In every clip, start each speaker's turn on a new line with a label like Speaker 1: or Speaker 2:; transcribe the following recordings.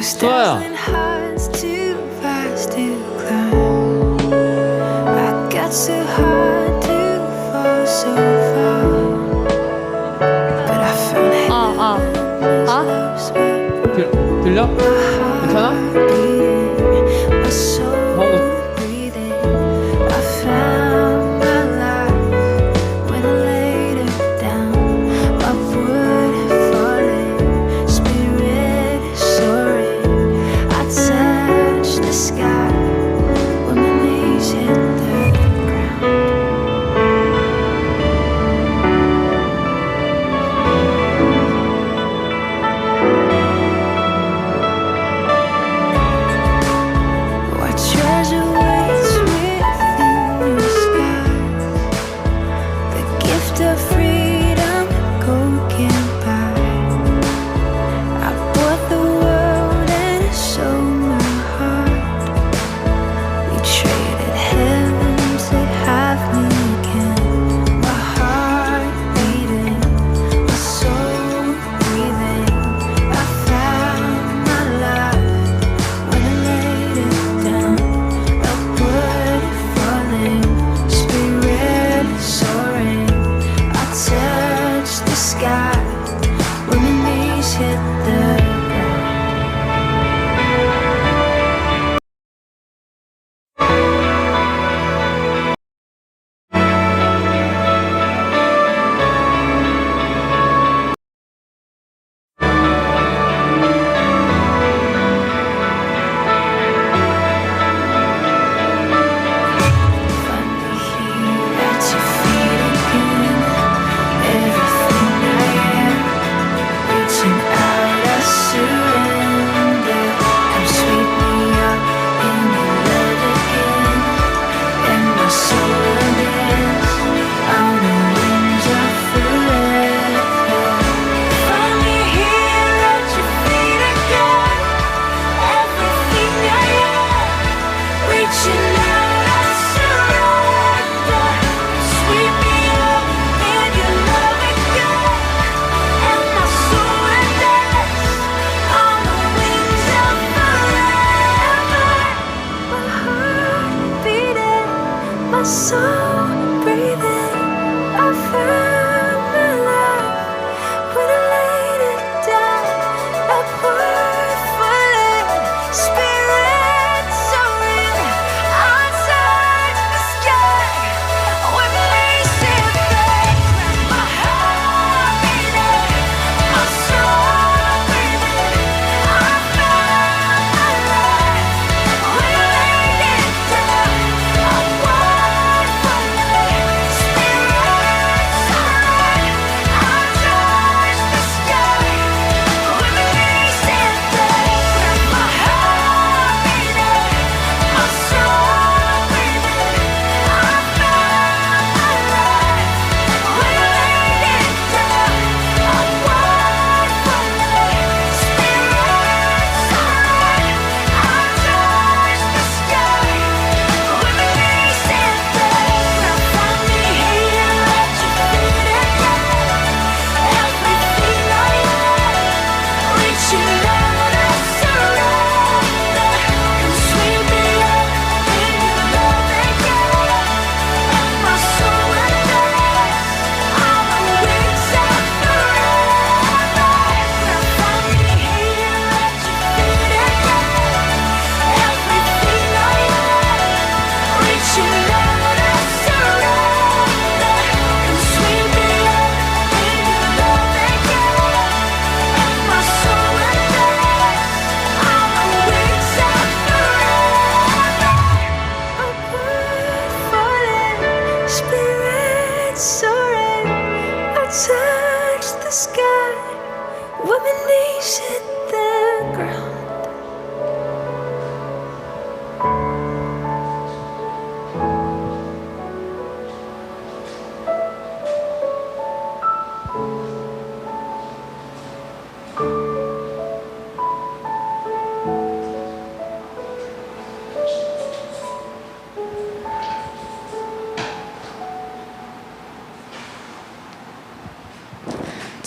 Speaker 1: 수아야. 들려? 괜찮아?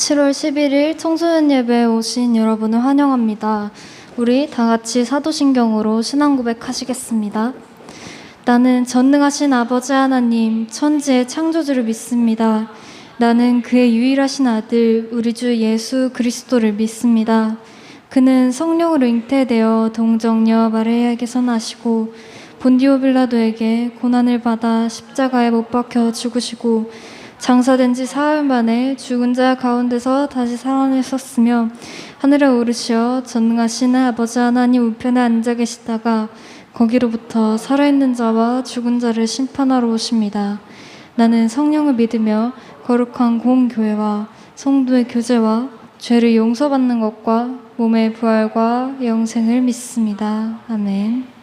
Speaker 2: 7월 11일 청소년 예배에 오신 여러분을 환영합니다. 우리 다 같이 사도신경으로 신앙 고백하시겠습니다. 나는 전능하신 아버지 하나님, 천지의 창조주를 믿습니다. 나는 그의 유일하신 아들, 우리 주 예수 그리스도를 믿습니다. 그는 성령으로 잉태되어 동정녀 마리아에게서 나시고 본디오 빌라도에게 고난을 받아 십자가에 못 박혀 죽으시고 장사된 지 사흘 만에 죽은 자 가운데서 다시 살아내셨으며 하늘에 오르시어 전능하신 아버지 하나님 우편에 앉아 계시다가 거기로부터 살아있는 자와 죽은 자를 심판하러 오십니다. 나는 성령을 믿으며 거룩한 공교회와 성도의 교제와 죄를 용서받는 것과 몸의 부활과 영생을 믿습니다. 아멘.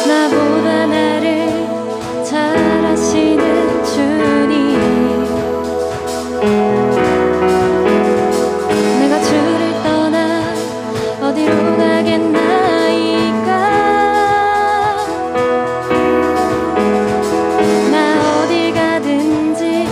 Speaker 2: 나보다 나를 잘 아시는 주님, 내가 주를 떠나 어디로 가겠나이까. 나 어딜 가든지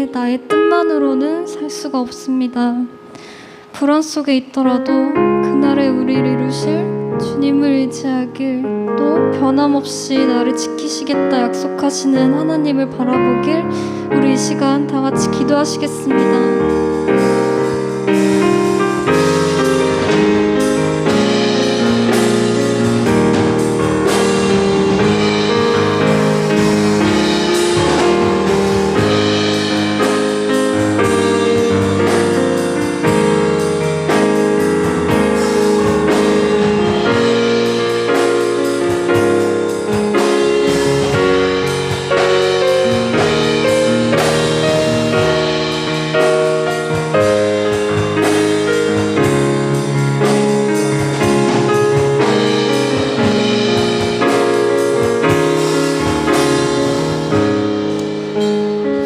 Speaker 2: 때문에 나의 뜻만으로는 살 수가 없습니다. 불안 속에 있더라도 그날에 우리를 이루실 주님을 의지하길, 또 변함없이 나를 지키시겠다 약속하시는 하나님을 바라보길, 우리 이 시간 다 같이 기도하시겠습니다.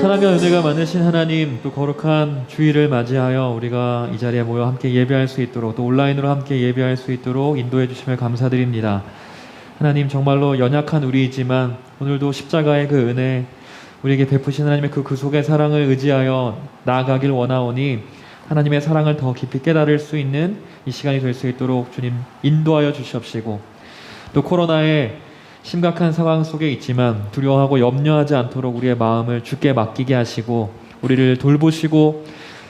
Speaker 1: 사랑과 은혜가 많으신 하나님, 또 거룩한 주일을 맞이하여 우리가 이 자리에 모여 함께 예배할 수 있도록, 또 온라인으로 함께 예배할 수 있도록 인도해 주심을 감사드립니다. 하나님, 정말로 연약한 우리이지만 오늘도 십자가의 그 은혜, 우리에게 베푸신 하나님의 그 구속의 사랑을 의지하여 나아가길 원하오니 하나님의 사랑을 더 깊이 깨달을 수 있는 이 시간이 될 수 있도록 주님 인도하여 주시옵시고, 또 코로나의 심각한 상황 속에 있지만 두려워하고 염려하지 않도록 우리의 마음을 주께 맡기게 하시고, 우리를 돌보시고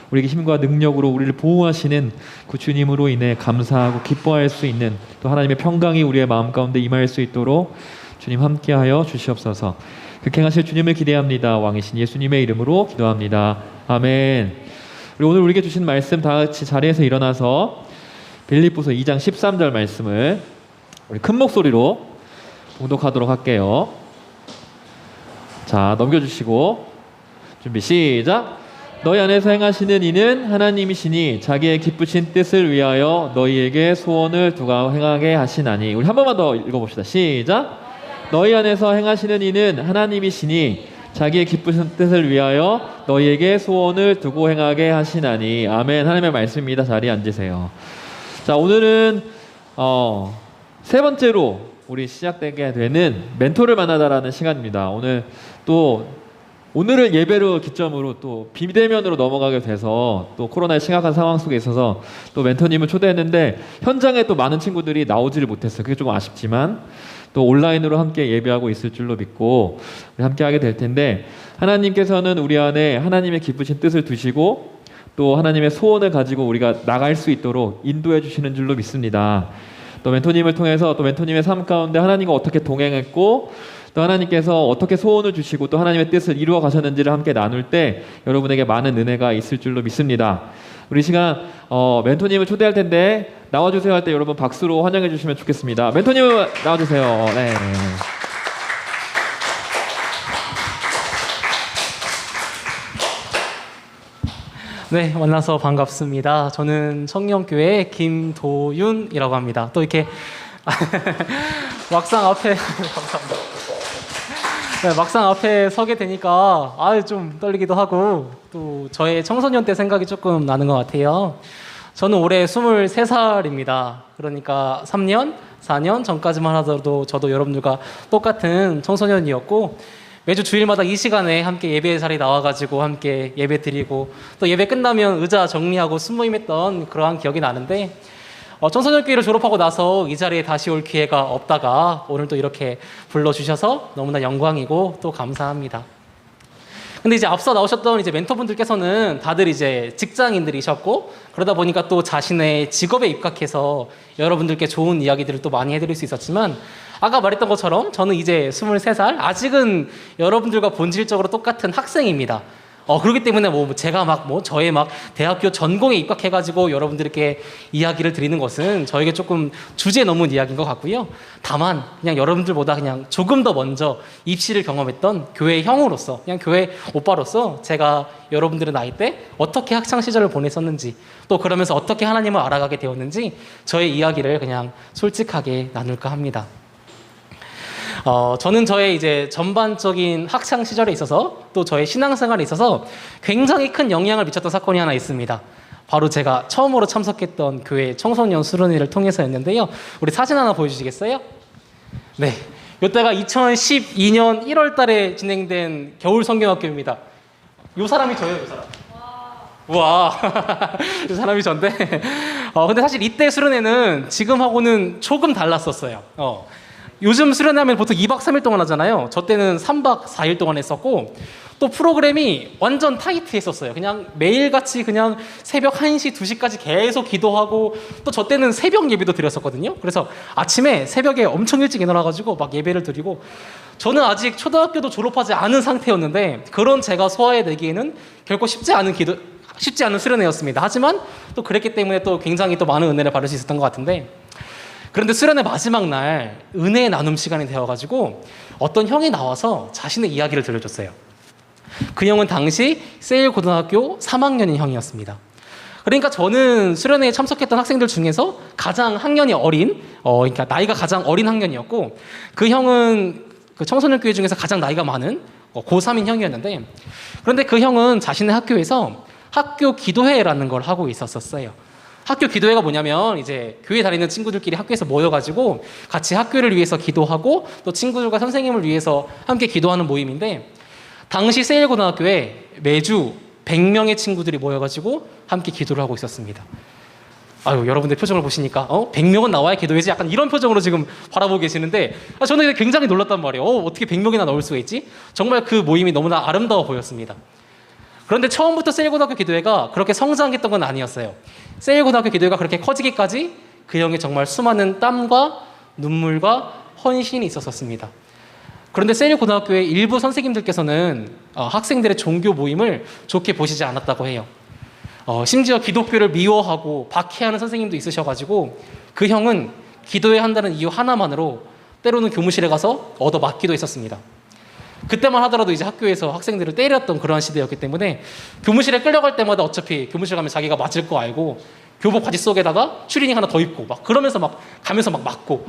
Speaker 1: 우리에게 힘과 능력으로 우리를 보호하시는 그 주님으로 인해 감사하고 기뻐할 수 있는, 또 하나님의 평강이 우리의 마음 가운데 임할 수 있도록 주님 함께하여 주시옵소서. 극행하실 주님을 기대합니다. 왕이신 예수님의 이름으로 기도합니다. 아멘. 오늘 우리에게 주신 말씀 다 같이 자리에서 일어나서 빌립보서 2장 13절 말씀을 우리 큰 목소리로 봉독하도록 할게요. 자, 넘겨주시고 준비 시작. 너희 안에서 행하시는 이는 하나님이시니 자기의 기쁘신 뜻을 위하여 너희에게 소원을 두고 행하게 하시나니. 우리 한 번만 더 읽어봅시다. 시작. 너희 안에서 행하시는 이는 하나님이시니 자기의 기쁘신 뜻을 위하여 너희에게 소원을 두고 행하게 하시나니. 아멘. 하나님의 말씀입니다. 자리에 앉으세요. 자, 오늘은 세 번째로 우리 시작되게 되는 멘토를 만나다라는 시간입니다. 오늘은 예배로 기점으로 또 비대면으로 넘어가게 돼서, 또 코로나의 심각한 상황 속에 있어서 또 멘토님을 초대했는데 현장에 또 많은 친구들이 나오지를 못했어요. 그게 조금 아쉽지만 또 온라인으로 함께 예배하고 있을 줄로 믿고 함께 하게 될 텐데, 하나님께서는 우리 안에 하나님의 기쁘신 뜻을 두시고 또 하나님의 소원을 가지고 우리가 나갈 수 있도록 인도해 주시는 줄로 믿습니다. 또 멘토님을 통해서 또 멘토님의 삶 가운데 하나님과 어떻게 동행했고, 또 하나님께서 어떻게 소원을 주시고 또 하나님의 뜻을 이루어 가셨는지를 함께 나눌 때 여러분에게 많은 은혜가 있을 줄로 믿습니다. 우리 시간 멘토님을 초대할 텐데 나와주세요 할 때 여러분 박수로 환영해 주시면 좋겠습니다. 멘토님 나와주세요. 네.
Speaker 3: 네, 만나서 반갑습니다. 저는 청년교회 김도윤이라고 합니다. 또 이렇게 막상 앞에 감사합니다. 네, 막상 앞에 서게 되니까 좀 떨리기도 하고, 또 저의 청소년 때 생각이 조금 나는 것 같아요. 저는 올해 23살입니다. 그러니까 3년, 4년 전까지만 하더라도 저도 여러분들과 똑같은 청소년이었고, 매주 주일마다 이 시간에 함께 예배 자리에 나와가지고 함께 예배 드리고, 또 예배 끝나면 의자 정리하고 순모임했던 그러한 기억이 나는데, 청소년교회를 졸업하고 나서 이 자리에 다시 올 기회가 없다가 오늘 또 이렇게 불러주셔서 너무나 영광이고 또 감사합니다. 근데 이제 앞서 나오셨던 이제 멘토분들께서는 다들 이제 직장인들이셨고, 그러다 보니까 또 자신의 직업에 입각해서 여러분들께 좋은 이야기들을 또 많이 해드릴 수 있었지만, 아까 말했던 것처럼 저는 이제 23살, 아직은 여러분들과 본질적으로 똑같은 학생입니다. 그렇기 때문에 제가 저의 대학교 전공에 입각해가지고 여러분들께 이야기를 드리는 것은 저에게 조금 주제 넘은 이야기인 것 같고요. 다만 그냥 여러분들보다 그냥 조금 더 먼저 입시를 경험했던 교회 형으로서, 그냥 교회 오빠로서 제가 여러분들의 나이 때 어떻게 학창 시절을 보냈었는지, 또 그러면서 어떻게 하나님을 알아가게 되었는지 저의 이야기를 그냥 솔직하게 나눌까 합니다. 저는 저의 이제 전반적인 학창 시절에 있어서, 또 저의 신앙생활에 있어서 굉장히 큰 영향을 미쳤던 사건이 하나 있습니다. 바로 제가 처음으로 참석했던 교회 청소년 수련회를 통해서였는데요. 우리 사진 하나 보여주시겠어요? 네, 이때가 2012년 1월 달에 진행된 겨울 성경학교입니다. 요 사람이 저예요, 요 사람. 우와, 이 사람이 전데. 근데 사실 이때 수련회는 지금하고는 조금 달랐었어요. 요즘 수련회하면 보통 2박 3일 동안 하잖아요. 저 때는 3박 4일 동안 했었고, 또 프로그램이 완전 타이트했었어요. 그냥 매일같이 그냥 새벽 1시, 2시까지 계속 기도하고, 또 저 때는 새벽 예배도 드렸었거든요. 그래서 아침에 새벽에 엄청 일찍 일어나가지고 막 예배를 드리고, 저는 아직 초등학교도 졸업하지 않은 상태였는데 그런 제가 소화해내기에는 결코 쉽지 않은 수련회였습니다. 하지만 또 그랬기 때문에 또 굉장히 또 많은 은혜를 받을 수 있었던 것 같은데, 그런데 수련회 마지막 날 은혜의 나눔 시간이 되어가지고 어떤 형이 나와서 자신의 이야기를 들려줬어요. 그 형은 당시 세일고등학교 3학년인 형이었습니다. 그러니까 저는 수련회에 참석했던 학생들 중에서 가장 학년이 어린, 그러니까 나이가 가장 어린 학년이었고, 그 형은 그 청소년 교회 중에서 가장 나이가 많은 고3인 형이었는데, 그런데 그 형은 자신의 학교에서 학교 기도회라는 걸 하고 있었어요. 학교 기도회가 뭐냐면 이제 교회 다니는 친구들끼리 학교에서 모여가지고 같이 학교를 위해서 기도하고 또 친구들과 선생님을 위해서 함께 기도하는 모임인데, 당시 세일고등학교에 매주 100명의 친구들이 모여가지고 함께 기도를 하고 있었습니다. 아유, 여러분들 표정을 보시니까 100명은 나와야 기도회지, 약간 이런 표정으로 지금 바라보고 계시는데, 저는 굉장히 놀랐단 말이에요. 어떻게 100명이나 나올 수가 있지? 정말 그 모임이 너무나 아름다워 보였습니다. 그런데 처음부터 세일고등학교 기도회가 그렇게 성장했던 건 아니었어요. 세일고등학교 기도회가 그렇게 커지기까지 그 형의 정말 수많은 땀과 눈물과 헌신이 있었습니다. 그런데 세일고등학교의 일부 선생님들께서는 학생들의 종교 모임을 좋게 보시지 않았다고 해요. 심지어 기독교를 미워하고 박해하는 선생님도 있으셔가지고 그 형은 기도회 한다는 이유 하나만으로 때로는 교무실에 가서 얻어맞기도 했었습니다. 그때만 하더라도 이제 학교에서 학생들을 때렸던 그러한 시대였기 때문에 교무실에 끌려갈 때마다 어차피 교무실 가면 자기가 맞을 거 알고 교복 바지 속에다가 추리닝 하나 더 입고 막 그러면서 막 가면서 막 맞고,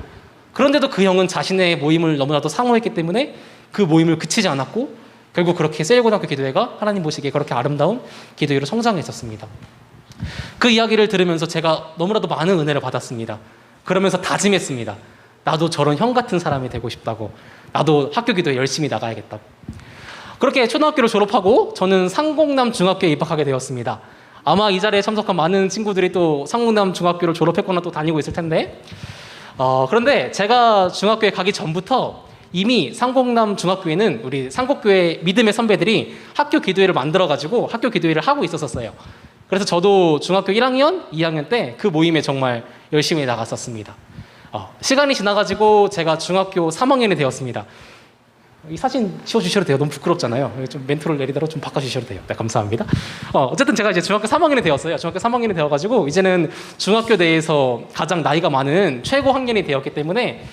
Speaker 3: 그런데도 그 형은 자신의 모임을 너무나도 사모했기 때문에 그 모임을 그치지 않았고 결국 그렇게 세일고등학교 기도회가 하나님 보시기에 그렇게 아름다운 기도회로 성장했었습니다. 그 이야기를 들으면서 제가 너무나도 많은 은혜를 받았습니다. 그러면서 다짐했습니다. 나도 저런 형 같은 사람이 되고 싶다고. 나도 학교 기도에 열심히 나가야겠다고. 그렇게 초등학교를 졸업하고 저는 상공남 중학교에 입학하게 되었습니다. 아마 이 자리에 참석한 많은 친구들이 또 상공남 중학교를 졸업했거나 또 다니고 있을 텐데, 그런데 제가 중학교에 가기 전부터 이미 상공남 중학교에는 우리 상곡교회 믿음의 선배들이 학교 기도회를 만들어가지고 학교 기도회를 하고 있었어요. 그래서 저도 중학교 1학년, 2학년 때 그 모임에 정말 열심히 나갔었습니다. 시간이 지나가지고 제가 중학교 3학년이 되었습니다. 이 사진 지워주셔도 돼요. 너무 부끄럽잖아요. 좀 멘트를 내리더라도 좀 바꿔주셔도 돼요. 네, 감사합니다. 어쨌든 제가 이제 중학교 3학년이 되었어요. 중학교 3학년이 되어가지고 이제는 중학교 내에서 가장 나이가 많은 최고 학년이 되었기 때문에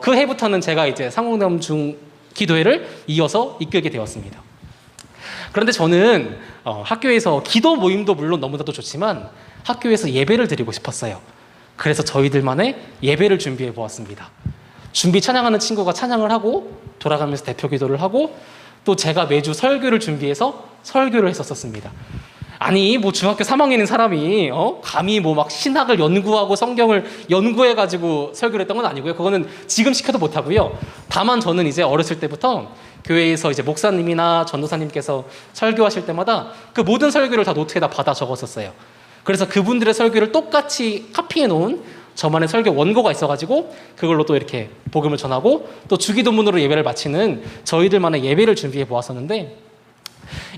Speaker 3: 그 해부터는 제가 이제 상공남 중 기도회를 이어서 이끌게 되었습니다. 그런데 저는 학교에서 기도 모임도 물론 너무나도 좋지만 학교에서 예배를 드리고 싶었어요. 그래서 저희들만의 예배를 준비해 보았습니다. 준비 찬양하는 친구가 찬양을 하고 돌아가면서 대표 기도를 하고 또 제가 매주 설교를 준비해서 설교를 했었습니다. 아니 뭐 중학교 3학년인 사람이 감히 뭐 막 신학을 연구하고 성경을 연구해가지고 설교를 했던 건 아니고요. 그거는 지금 시켜도 못하고요. 다만 저는 이제 어렸을 때부터 교회에서 이제 목사님이나 전도사님께서 설교하실 때마다 그 모든 설교를 다 노트에다 받아 적었었어요. 그래서 그분들의 설교를 똑같이 카피해 놓은 저만의 설교 원고가 있어가지고 그걸로 또 이렇게 복음을 전하고 또 주기도문으로 예배를 마치는 저희들만의 예배를 준비해 보았었는데,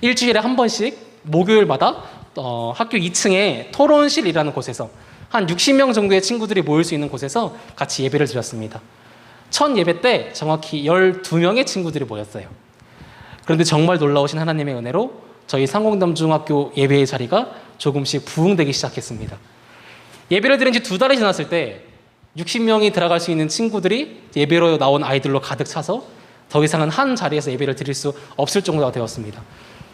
Speaker 3: 일주일에 한 번씩 목요일마다 학교 2층에 토론실이라는 곳에서 한 60명 정도의 친구들이 모일 수 있는 곳에서 같이 예배를 드렸습니다. 첫 예배 때 정확히 12명의 친구들이 모였어요. 그런데 정말 놀라우신 하나님의 은혜로 저희 상공남 중학교 예배의 자리가 조금씩 부흥되기 시작했습니다. 예배를 드린 지 2달이 지났을 때 60명이 들어갈 수 있는 친구들이 예배로 나온 아이들로 가득 차서 더 이상은 한 자리에서 예배를 드릴 수 없을 정도가 되었습니다.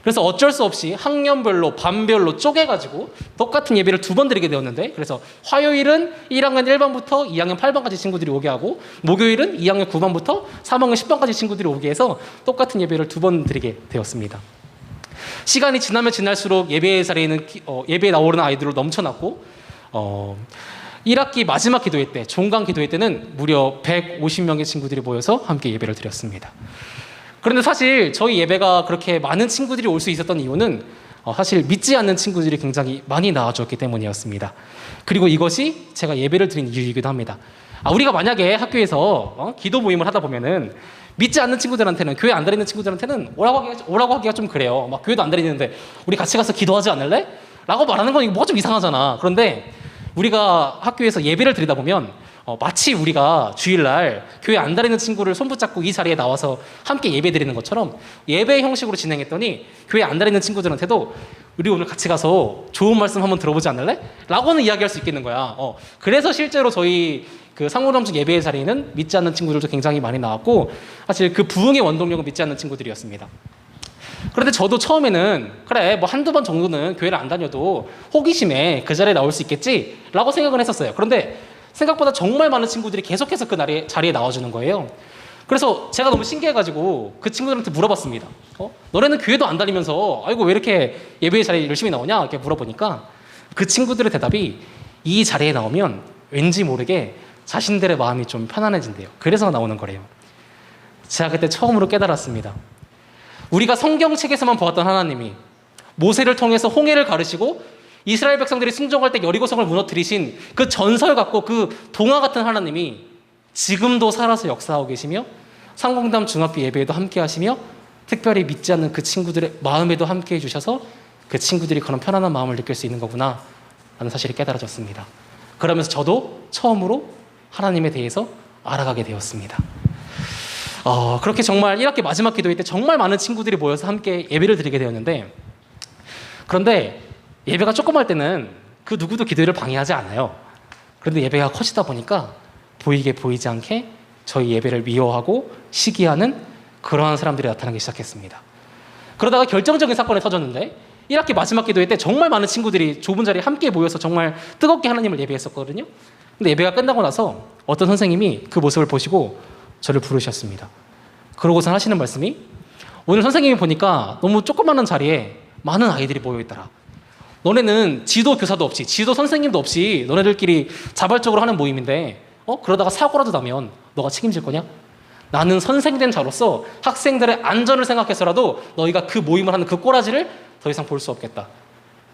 Speaker 3: 그래서 어쩔 수 없이 학년별로 반별로 쪼개가지고 똑같은 예배를 2번 드리게 되었는데, 그래서 화요일은 1학년 1반부터 2학년 8반까지 친구들이 오게 하고 목요일은 2학년 9반부터 3학년 10반까지 친구들이 오게 해서 똑같은 예배를 2번 드리게 되었습니다. 시간이 지나면 지날수록 예배의 자리에는 예배에 나오는 아이들로 넘쳐났고 1학기 마지막 기도회 때, 종강 기도회 때는 무려 150명의 친구들이 모여서 함께 예배를 드렸습니다. 그런데 사실 저희 예배가 그렇게 많은 친구들이 올 수 있었던 이유는 사실 믿지 않는 친구들이 굉장히 많이 나와줬기 때문이었습니다. 그리고 이것이 제가 예배를 드린 이유이기도 합니다. 우리가 만약에 학교에서 기도 모임을 하다 보면은 믿지 않는 친구들한테는, 교회 안 다니는 친구들한테는 오라고 하기가 좀 그래요. 막 교회도 안 다니는데 우리 같이 가서 기도하지 않을래? 라고 말하는 건 뭐가 좀 이상하잖아. 그런데 우리가 학교에서 예배를 드리다 보면 마치 우리가 주일날 교회 안 다니는 친구를 손붙잡고 이 자리에 나와서 함께 예배 드리는 것처럼 예배 형식으로 진행했더니 교회 안 다니는 친구들한테도 우리 오늘 같이 가서 좋은 말씀 한번 들어보지 않을래? 라고는 이야기할 수 있겠는 거야. 그래서 실제로 저희 그 상호남중 예배의 자리에는 믿지 않는 친구들도 굉장히 많이 나왔고, 사실 그 부흥의 원동력은 믿지 않는 친구들이었습니다. 그런데 저도 처음에는 그래 뭐 한두 번 정도는 교회를 안 다녀도 호기심에 그 자리에 나올 수 있겠지 라고 생각을 했었어요. 그런데 생각보다 정말 많은 친구들이 계속해서 그 자리에 나와주는 거예요. 그래서 제가 너무 신기해가지고 그 친구들한테 물어봤습니다. 너네는 교회도 안 다니면서 아이고 왜 이렇게 예배의 자리에 열심히 나오냐 이렇게 물어보니까 그 친구들의 대답이 이 자리에 나오면 왠지 모르게 자신들의 마음이 좀 편안해진대요. 그래서 나오는 거래요. 제가 그때 처음으로 깨달았습니다. 우리가 성경책에서만 보았던 하나님이 모세를 통해서 홍해를 가르시고 이스라엘 백성들이 순종할 때 여리고성을 무너뜨리신 그 전설 같고 그 동화 같은 하나님이 지금도 살아서 역사하고 계시며 상공담 중학교 예배에도 함께 하시며 특별히 믿지 않는 그 친구들의 마음에도 함께 해주셔서 그 친구들이 그런 편안한 마음을 느낄 수 있는 거구나 라는 사실이 깨달아졌습니다. 그러면서 저도 처음으로 하나님에 대해서 알아가게 되었습니다. 그렇게 정말 1학기 마지막 기도회 때 정말 많은 친구들이 모여서 함께 예배를 드리게 되었는데, 그런데 예배가 조그만 때는 그 누구도 기도회를 방해하지 않아요. 그런데 예배가 커지다 보니까 보이게 보이지 않게 저희 예배를 미워하고 시기하는 그러한 사람들이 나타나기 시작했습니다. 그러다가 결정적인 사건이 터졌는데 1학기 마지막 기도회 때 정말 많은 친구들이 좁은 자리에 함께 모여서 정말 뜨겁게 하나님을 예배했었거든요. 근데 예배가 끝나고 나서 어떤 선생님이 그 모습을 보시고 저를 부르셨습니다. 그러고서 하시는 말씀이, 오늘 선생님이 보니까 너무 조그마한 자리에 많은 아이들이 모여있더라. 너네는 지도 교사도 없이 지도 선생님도 없이 너네들끼리 자발적으로 하는 모임인데 그러다가 사고라도 나면 너가 책임질 거냐? 나는 선생된 자로서 학생들의 안전을 생각해서라도 너희가 그 모임을 하는 그 꼬라지를 더 이상 볼 수 없겠다.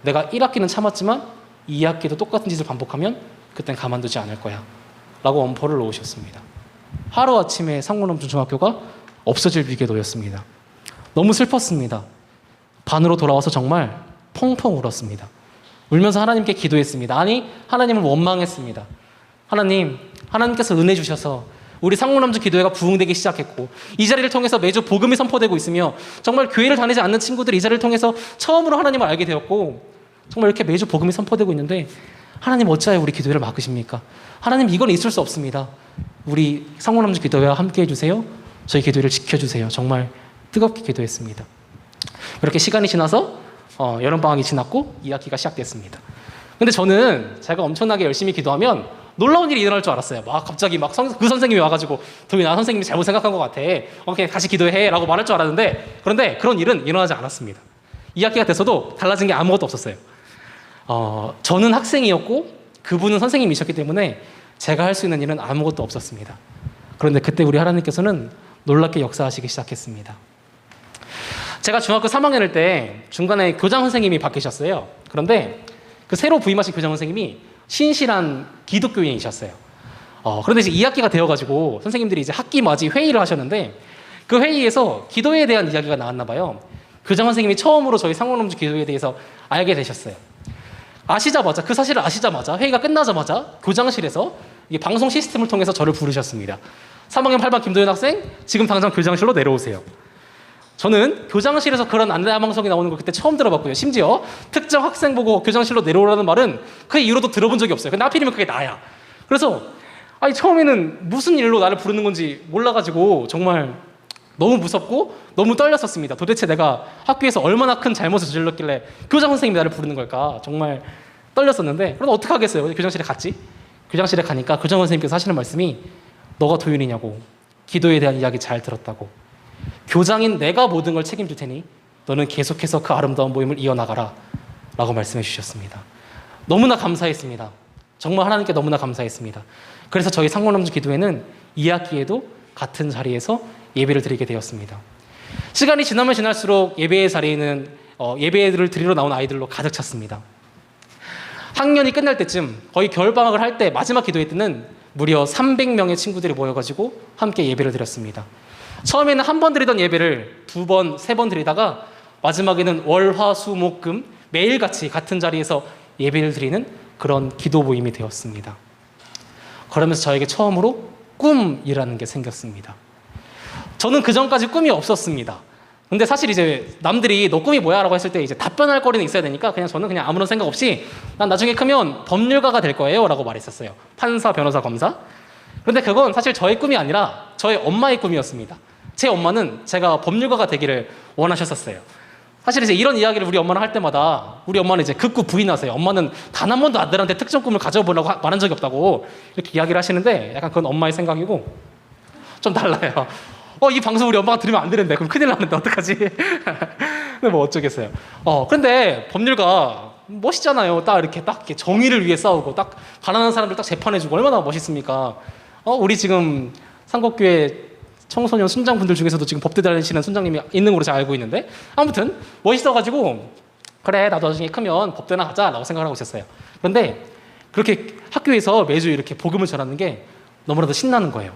Speaker 3: 내가 1학기는 참았지만 2학기도 똑같은 짓을 반복하면 그땐 가만두지 않을 거야 라고 엄포를 놓으셨습니다. 하루아침에 상고남중 중학교가 없어질 위기에 놓였습니다. 너무 슬펐습니다. 반으로 돌아와서 정말 펑펑 울었습니다. 울면서 하나님께 기도했습니다. 아니, 하나님을 원망했습니다. 하나님께서 은혜 주셔서 우리 상무남중 기도회가 부흥되기 시작했고 이 자리를 통해서 매주 복음이 선포되고 있으며 정말 교회를 다니지 않는 친구들이 이 자리를 통해서 처음으로 하나님을 알게 되었고 정말 이렇게 매주 복음이 선포되고 있는데 하나님 어찌하여 우리 기도회를 막으십니까? 하나님 이건 있을 수 없습니다. 우리 상무남중 기도회와 함께 해주세요. 저희 기도회를 지켜주세요. 정말 뜨겁게 기도했습니다. 이렇게 시간이 지나서 여름방학이 지났고 2학기가 시작됐습니다. 근데 저는 제가 엄청나게 열심히 기도하면 놀라운 일이 일어날 줄 알았어요. 막 갑자기 그 선생님이 와가지고 도윤아 선생님이 잘못 생각한 것 같아. 오케이 다시 기도해 라고 말할 줄 알았는데 그런데 그런 일은 일어나지 않았습니다. 2학기가 돼서도 달라진 게 아무것도 없었어요. 저는 학생이었고 그분은 선생님이셨기 때문에 제가 할 수 있는 일은 아무것도 없었습니다. 그런데 그때 우리 하나님께서는 놀랍게 역사하시기 시작했습니다. 제가 중학교 3학년일 때 중간에 교장 선생님이 바뀌셨어요. 그런데 그 새로 부임하신 교장 선생님이 신실한 기독교인이셨어요. 그런데 이제 2학기가 되어가지고 선생님들이 이제 학기 맞이 회의를 하셨는데 그 회의에서 기도에 대한 이야기가 나왔나 봐요. 교장 선생님이 처음으로 저희 상호남주 기도에 대해서 알게 되셨어요. 그 사실을 아시자마자 회의가 끝나자마자 교장실에서 이게 방송 시스템을 통해서 저를 부르셨습니다. 3학년 8반 김도현 학생, 지금 당장 교장실로 내려오세요. 저는 교장실에서 그런 안내 방송이 나오는 걸 그때 처음 들어봤고요. 심지어 특정 학생 보고 교장실로 내려오라는 말은 그 이후로도 들어본 적이 없어요. 근데 하필이면 그게 나야. 그래서 처음에는 무슨 일로 나를 부르는 건지 몰라가지고 정말 너무 무섭고 너무 떨렸었습니다. 도대체 내가 학교에서 얼마나 큰 잘못을 저질렀길래 교장 선생님이 나를 부르는 걸까? 정말 떨렸었는데 그럼 어떻게 하겠어요? 교장실에 갔지. 교장실에 가니까 교장 선생님께서 하시는 말씀이 너가 도윤이냐고, 기도에 대한 이야기 잘 들었다고, 교장인 내가 모든 걸 책임질 테니 너는 계속해서 그 아름다운 모임을 이어나가라 라고 말씀해 주셨습니다. 너무나 감사했습니다. 정말 하나님께 너무나 감사했습니다. 그래서 저희 상고남주 기도회는 2학기에도 같은 자리에서 예배를 드리게 되었습니다. 시간이 지나면 지날수록 예배의 자리에는 예배를 드리러 나온 아이들로 가득 찼습니다. 학년이 끝날 때쯤 거의 겨울방학을 할 때 마지막 기도회 때는 무려 300명의 친구들이 모여가지고 함께 예배를 드렸습니다. 처음에는 한 번 드리던 예배를 2번, 3번 드리다가 마지막에는 월, 화, 수, 목, 금 매일같이 같은 자리에서 예배를 드리는 그런 기도 모임이 되었습니다. 그러면서 저에게 처음으로 꿈이라는 게 생겼습니다. 저는 그 전까지 꿈이 없었습니다. 근데 사실 이제 남들이 너 꿈이 뭐야? 라고 했을 때 이제 답변할 거리는 있어야 되니까 저는 그냥 아무런 생각 없이 난 나중에 크면 법률가가 될 거예요 라고 말했었어요. 판사, 변호사, 검사. 그런데 그건 사실 저의 꿈이 아니라 저희 엄마의 꿈이었습니다. 제 엄마는 제가 법률가가 되기를 원하셨었어요. 사실 이제 이런 이야기를 우리 엄마랑 할 때마다 우리 엄마는 이제 극구 부인하세요. 엄마는 단 한 번도 아들한테 특정 꿈을 가져보려고 말한 적이 없다고 이렇게 이야기를 하시는데 약간 그건 엄마의 생각이고 좀 달라요. 이 방송 우리 엄마가 들으면 안 되는데 그럼 큰일 나는데 어떡하지? 근데 뭐 어쩌겠어요. 근데 법률가 멋있잖아요. 딱 이렇게 정의를 위해 싸우고 딱 가난한 사람들 딱 재판해주고 얼마나 멋있습니까? 우리 지금 상곡교회 청소년 순장분들 중에서도 지금 법대 다니시는 순장님이 있는 걸로 제가 알고 있는데 아무튼 멋있어가지고 그래 나도 나중에 크면 법대나 가자라고 생각을 하고 있었어요. 그런데 그렇게 학교에서 매주 이렇게 복음을 전하는 게 너무나도 신나는 거예요.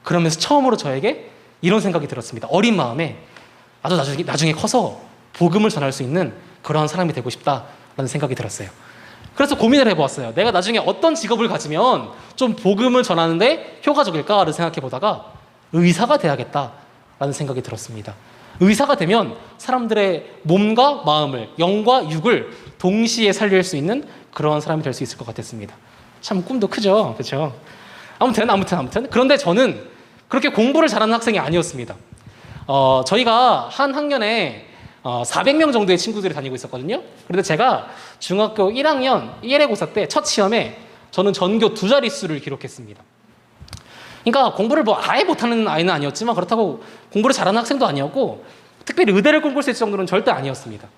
Speaker 3: 그러면서 처음으로 저에게 이런 생각이 들었습니다. 어린 마음에 나도 나중에 커서 복음을 전할 수 있는 그런 사람이 되고 싶다라는 생각이 들었어요. 그래서 고민을 해보았어요. 내가 나중에 어떤 직업을 가지면 좀 복음을 전하는데 효과적일까를 생각해 보다가 의사가 돼야겠다라는 생각이 들었습니다. 의사가 되면 사람들의 몸과 마음을, 영과 육을 동시에 살릴 수 있는 그런 사람이 될 수 있을 것 같았습니다. 참 꿈도 크죠, 그렇죠? 아무튼 그런데 저는 그렇게 공부를 잘하는 학생이 아니었습니다. 저희가 한 학년에 400명 정도의 친구들이 다니고 있었거든요. 그런데 제가 중학교 1학년 1회고사 때 첫 시험에 저는 전교 2자릿수를 기록했습니다. 그러니까 공부를 뭐 아예 못하는 아이는 아니었지만 그렇다고 공부를 잘하는 학생도 아니었고 특별히 의대를 꿈꿀 수 있을 정도는 절대 아니었습니다.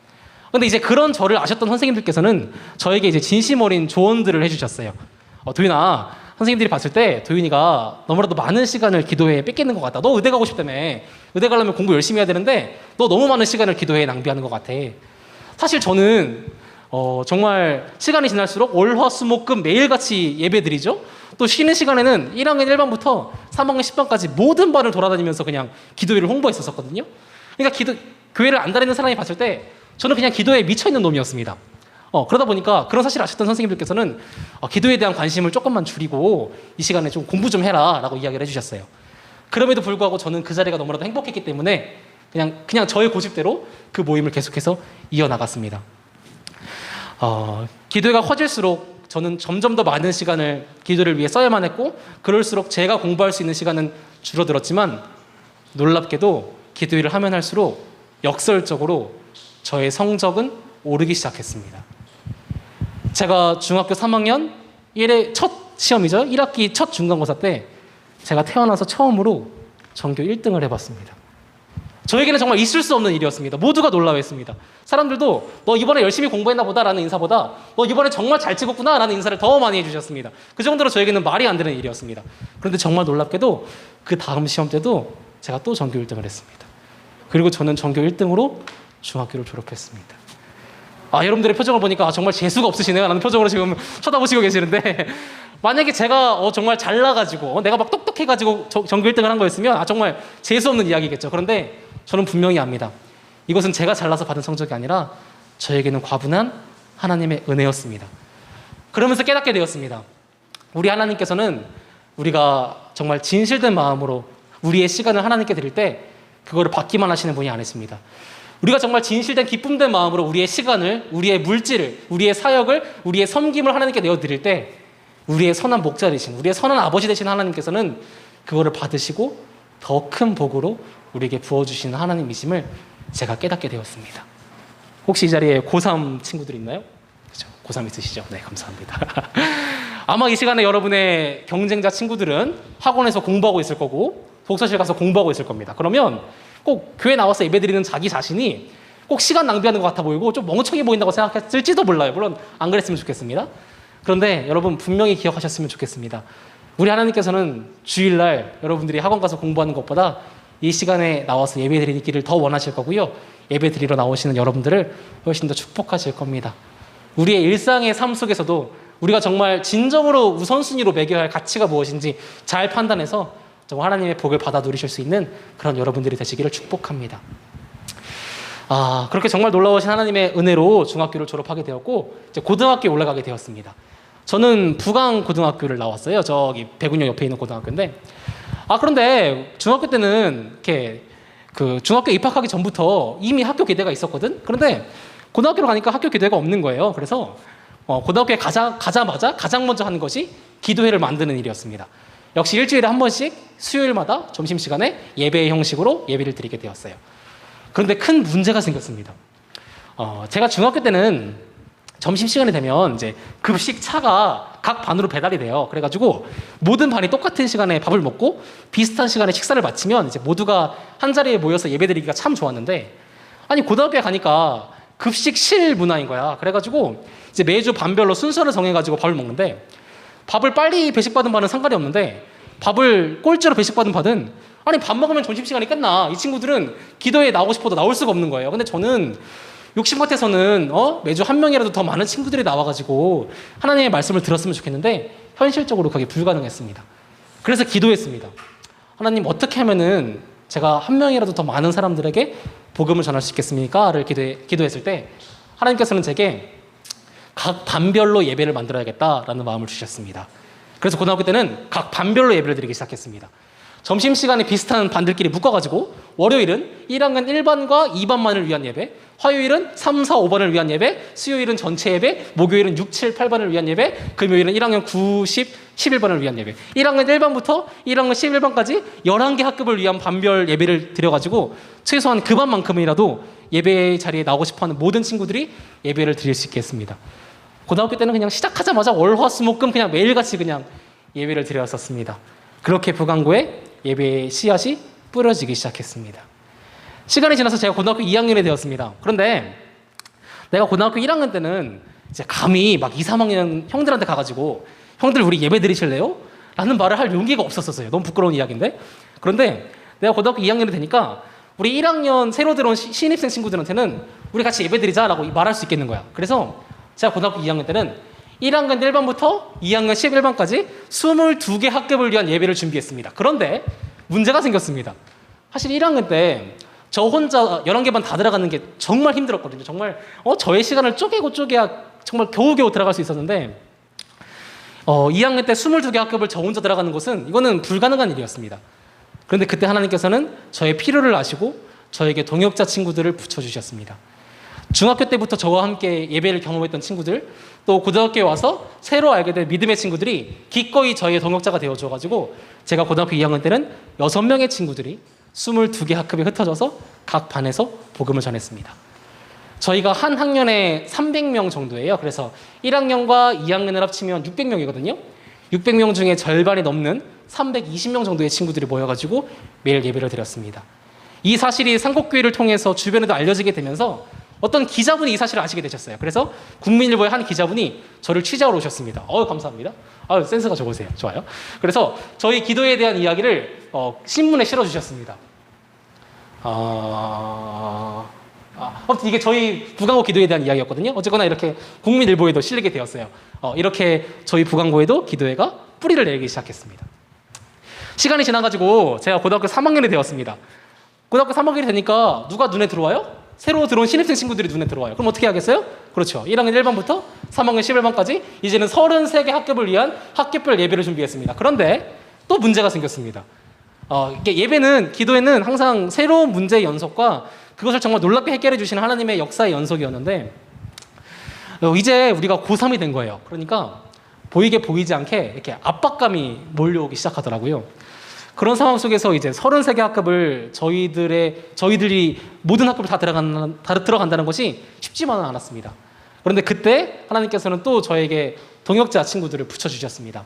Speaker 3: 그런데 이제 그런 저를 아셨던 선생님들께서는 저에게 이제 진심 어린 조언들을 해주셨어요. 도윤아, 선생님들이 봤을 때 도윤이가 너무나도 많은 시간을 기도회에 뺏기는 것 같다. 너 의대 가고 싶다며. 의대 가려면 공부 열심히 해야 되는데 너 너무 많은 시간을 기도회에 낭비하는 것 같아. 사실 저는 정말 시간이 지날수록 월, 화, 수, 목, 금 매일같이 예배드리죠. 또 쉬는 시간에는 1학년 1반부터 3학년 10반까지 모든 반을 돌아다니면서 그냥 기도회를 홍보했었거든요. 그러니까 교회를 안 다니는 사람이 봤을 때 저는 그냥 기도회에 미쳐있는 놈이었습니다. 그러다 보니까 그런 사실을 아셨던 선생님들께서는 기도에 대한 관심을 조금만 줄이고 이 시간에 좀 공부 좀 해라 라고 이야기를 해주셨어요. 그럼에도 불구하고 저는 그 자리가 너무나도 행복했기 때문에 그냥 저의 고집대로 그 모임을 계속해서 이어나갔습니다. 기도회가 커질수록 저는 점점 더 많은 시간을 기도를 위해 써야만 했고 그럴수록 제가 공부할 수 있는 시간은 줄어들었지만 놀랍게도 기도회를 하면 할수록 역설적으로 저의 성적은 오르기 시작했습니다. 제가 중학교 3학년 1회 첫 시험이죠. 1학기 첫 중간고사 때 제가 태어나서 처음으로 전교 1등을 해봤습니다. 저에게는 정말 있을 수 없는 일이었습니다. 모두가 놀라워했습니다. 사람들도 너 이번에 열심히 공부했나 보다 라는 인사보다 너 이번에 정말 잘 찍었구나 라는 인사를 더 많이 해주셨습니다. 그 정도로 저에게는 말이 안 되는 일이었습니다. 그런데 정말 놀랍게도 그 다음 시험 때도 제가 또 전교 1등을 했습니다. 그리고 저는 전교 1등으로 중학교를 졸업했습니다. 여러분들의 표정을 보니까 정말 재수가 없으시네요 라는 표정으로 지금 쳐다보시고 계시는데 만약에 제가 정말 잘나가지고 내가 막 똑똑해가지고 전교 1등을 한 거였으면 정말 재수 없는 이야기겠죠. 그런데 저는 분명히 압니다. 이것은 제가 잘나서 받은 성적이 아니라 저에게는 과분한 하나님의 은혜였습니다. 그러면서 깨닫게 되었습니다. 우리 하나님께서는 우리가 정말 진실된 마음으로 우리의 시간을 하나님께 드릴 때 그거를 받기만 하시는 분이 아니십니다. 우리가 정말 진실된 기쁨된 마음으로 우리의 시간을, 우리의 물질을, 우리의 사역을, 우리의 섬김을 하나님께 내어드릴 때 우리의 선한 목자 되신, 우리의 선한 아버지 되신 하나님께서는 그거를 받으시고 더 큰 복으로 우리에게 부어주시는 하나님이심을 제가 깨닫게 되었습니다. 혹시 이 자리에 고3 친구들 있나요? 그렇죠. 고3 있으시죠? 네, 감사합니다. 아마 이 시간에 여러분의 경쟁자 친구들은 학원에서 공부하고 있을 거고 독서실 가서 공부하고 있을 겁니다. 그러면 꼭 교회 나와서 예배드리는 자기 자신이 꼭 시간 낭비하는 것 같아 보이고 좀 멍청해 보인다고 생각했을지도 몰라요. 물론 안 그랬으면 좋겠습니다. 그런데 여러분 분명히 기억하셨으면 좋겠습니다. 우리 하나님께서는 주일날 여러분들이 학원 가서 공부하는 것보다 이 시간에 나와서 예배 드리기를 더 원하실 거고요. 예배 드리러 나오시는 여러분들을 훨씬 더 축복하실 겁니다. 우리의 일상의 삶 속에서도 우리가 정말 진정으로 우선순위로 매겨야 할 가치가 무엇인지 잘 판단해서 정말 하나님의 복을 받아 누리실 수 있는 그런 여러분들이 되시기를 축복합니다. 그렇게 정말 놀라우신 하나님의 은혜로 중학교를 졸업하게 되었고 이제 고등학교에 올라가게 되었습니다. 저는 부강고등학교를 나왔어요. 저기 백운역 옆에 있는 고등학교인데 그런데 중학교 때는 이렇게 그 중학교 입학하기 전부터 이미 학교 계대가 있었거든. 그런데 고등학교로 가니까 학교 계대가 없는 거예요. 그래서 고등학교에 가자마자 가장 먼저 하는 것이 기도회를 만드는 일이었습니다. 역시 일주일에 한 번씩 수요일마다 점심시간에 예배의 형식으로 예배를 드리게 되었어요. 그런데 큰 문제가 생겼습니다. 제가 중학교 때는 점심시간이 되면 이제 급식 차가 각 반으로 배달이 돼요. 그래가지고 모든 반이 똑같은 시간에 밥을 먹고 비슷한 시간에 식사를 마치면 이제 모두가 한 자리에 모여서 예배드리기가 참 좋았는데 아니 고등학교에 가니까 급식실 문화인 거야. 그래가지고 이제 매주 반별로 순서를 정해가지고 밥을 먹는데 밥을 빨리 배식받은 반은 상관이 없는데 밥을 꼴찌로 배식받은 반은 아니 밥 먹으면 점심시간이 끝나. 이 친구들은 기도에 나오고 싶어도 나올 수가 없는 거예요. 근데 저는 욕심 같아서는 매주 한 명이라도 더 많은 친구들이 나와가지고 하나님의 말씀을 들었으면 좋겠는데 현실적으로 그게 불가능했습니다. 그래서 기도했습니다. 하나님 어떻게 하면은 제가 한 명이라도 더 많은 사람들에게 복음을 전할 수 있겠습니까? 를 기도했을 때 하나님께서는 제게 각 반별로 예배를 만들어야겠다라는 마음을 주셨습니다. 그래서 고등학교 때는 각 반별로 예배를 드리기 시작했습니다. 점심시간에 비슷한 반들끼리 묶어가지고 월요일은 1학년 1반과 2반만을 위한 예배, 화요일은 3, 4, 5반을 위한 예배, 수요일은 전체 예배, 목요일은 6, 7, 8반을 위한 예배, 금요일은 1학년 9, 10, 11반을 위한 예배. 1학년 1반부터 1학년 11반까지 11개 학급을 위한 반별 예배를 드려가지고 최소한 그 반만큼이라도 예배 자리에 나오고 싶어하는 모든 친구들이 예배를 드릴 수 있게 했습니다. 고등학교 때는 그냥 시작하자마자 월, 화, 수, 목, 금 그냥 매일같이 그냥 예배를 드렸었습니다. 그렇게 부강고에 예배의 씨앗이 뿌려지기 시작했습니다. 시간이 지나서 제가 고등학교 2학년이 되었습니다. 그런데 내가 고등학교 1학년 때는 이제 감히 막 2, 3학년 형들한테 가가지고 형들 우리 예배 드리실래요? 라는 말을 할 용기가 없었어요. 너무 부끄러운 이야기인데. 그런데 내가 고등학교 2학년이 되니까 우리 1학년 새로 들어온 신입생 친구들한테는 우리 같이 예배 드리자라고 말할 수 있겠는 거야. 그래서 제가 고등학교 2학년 때는 1학년 1반부터 2학년 11반까지 22개 학급을 위한 예배를 준비했습니다. 그런데 문제가 생겼습니다. 사실 1학년 때 저 혼자 11개 반 다 들어가는 게 정말 힘들었거든요. 정말 저의 시간을 쪼개고 쪼개야 정말 겨우겨우 들어갈 수 있었는데 2학년 때 22개 학급을 저 혼자 들어가는 것은 이거는 불가능한 일이었습니다. 그런데 그때 하나님께서는 저의 필요를 아시고 저에게 동역자 친구들을 붙여주셨습니다. 중학교 때부터 저와 함께 예배를 경험했던 친구들, 또 고등학교에 와서 새로 알게 된 믿음의 친구들이 기꺼이 저희의 동역자가 되어줘가지고 제가 고등학교 2학년 때는 6명의 친구들이 22개 학급에 흩어져서 각 반에서 복음을 전했습니다. 저희가 한 학년에 300명 정도예요. 그래서 1학년과 2학년을 합치면 600명이거든요. 600명 중에 절반이 넘는 320명 정도의 친구들이 모여가지고 매일 예배를 드렸습니다. 이 사실이 상곡교회를 통해서 주변에도 알려지게 되면서 어떤 기자분이 이 사실을 아시게 되셨어요. 그래서 국민일보의 한 기자분이 저를 취재하러 오셨습니다. 감사합니다. 센스가 좋으세요. 좋아요. 그래서 저희 기도에 대한 이야기를 신문에 실어주셨습니다. 아무튼 이게 저희 부강고 기도에 대한 이야기였거든요. 어쨌거나 이렇게 국민일보에도 실리게 되었어요. 이렇게 저희 부강고에도 기도회가 뿌리를 내리기 시작했습니다. 시간이 지나가지고 제가 고등학교 3학년이 되었습니다. 고등학교 3학년이 되니까 누가 눈에 들어와요? 새로 들어온 신입생 친구들이 눈에 들어와요. 그럼 어떻게 하겠어요? 그렇죠. 1학년 1반부터 3학년 11반까지 이제는 33개 학급을 위한 학급별 예배를 준비했습니다. 그런데 또 문제가 생겼습니다. 예배는, 기도회는 항상 새로운 문제의 연속과 그것을 정말 놀랍게 해결해 주시는 하나님의 역사의 연속이었는데 이제 우리가 고3이 된 거예요. 그러니까 보이게 보이지 않게 이렇게 압박감이 몰려오기 시작하더라고요. 그런 상황 속에서 이제 33개 학급을 저희들이 모든 학급을 다 들어간다는 것이 쉽지만은 않았습니다. 그런데 그때 하나님께서는 또 저에게 동역자 친구들을 붙여주셨습니다.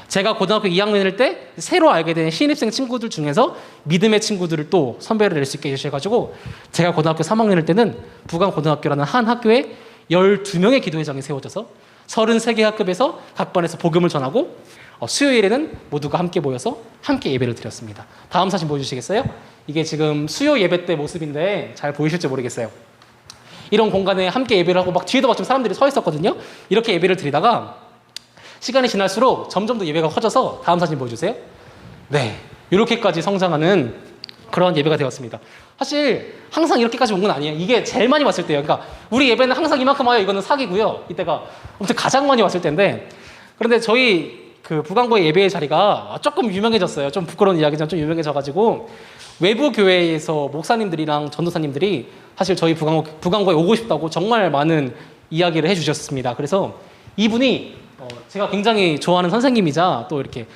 Speaker 3: 제가 고등학교 2학년일 때 새로 알게 된 신입생 친구들 중에서 믿음의 친구들을 또 선배를 낼 수 있게 해주셔가지고 제가 고등학교 3학년일 때는 부강고등학교라는 한 학교에 12명의 기도회장이 세워져서 33개 학급에서 각 반에서 복음을 전하고 수요일에는 모두가 함께 모여서 함께 예배를 드렸습니다. 다음 사진 보여주시겠어요? 이게 지금 수요 예배 때 모습인데 잘 보이실지 모르겠어요. 이런 공간에 함께 예배를 하고 막 뒤에도 막 좀 사람들이 서 있었거든요. 이렇게 예배를 드리다가 시간이 지날수록 점점 더 예배가 커져서 다음 사진 보여주세요. 네, 이렇게까지 성장하는 그런 예배가 되었습니다. 사실 항상 이렇게까지 온 건 아니에요. 이게 제일 많이 왔을 때예요. 그러니까 우리 예배는 항상 이만큼 와요. 이거는 사기고요. 이때가 아무튼 가장 많이 왔을 때인데, 그런데 저희 그 부강고의 예배의 자리가 조금 유명해졌어요. 좀 부끄러운 이야기지만 좀 유명해져가지고 외부 교회에서 목사님들이랑 전도사님들이 사실 저희 부강고에 오고 싶다고 정말 많은 이야기를 해주셨습니다. 그래서 이분이 제가 굉장히 좋아하는 선생님이자 또 이렇게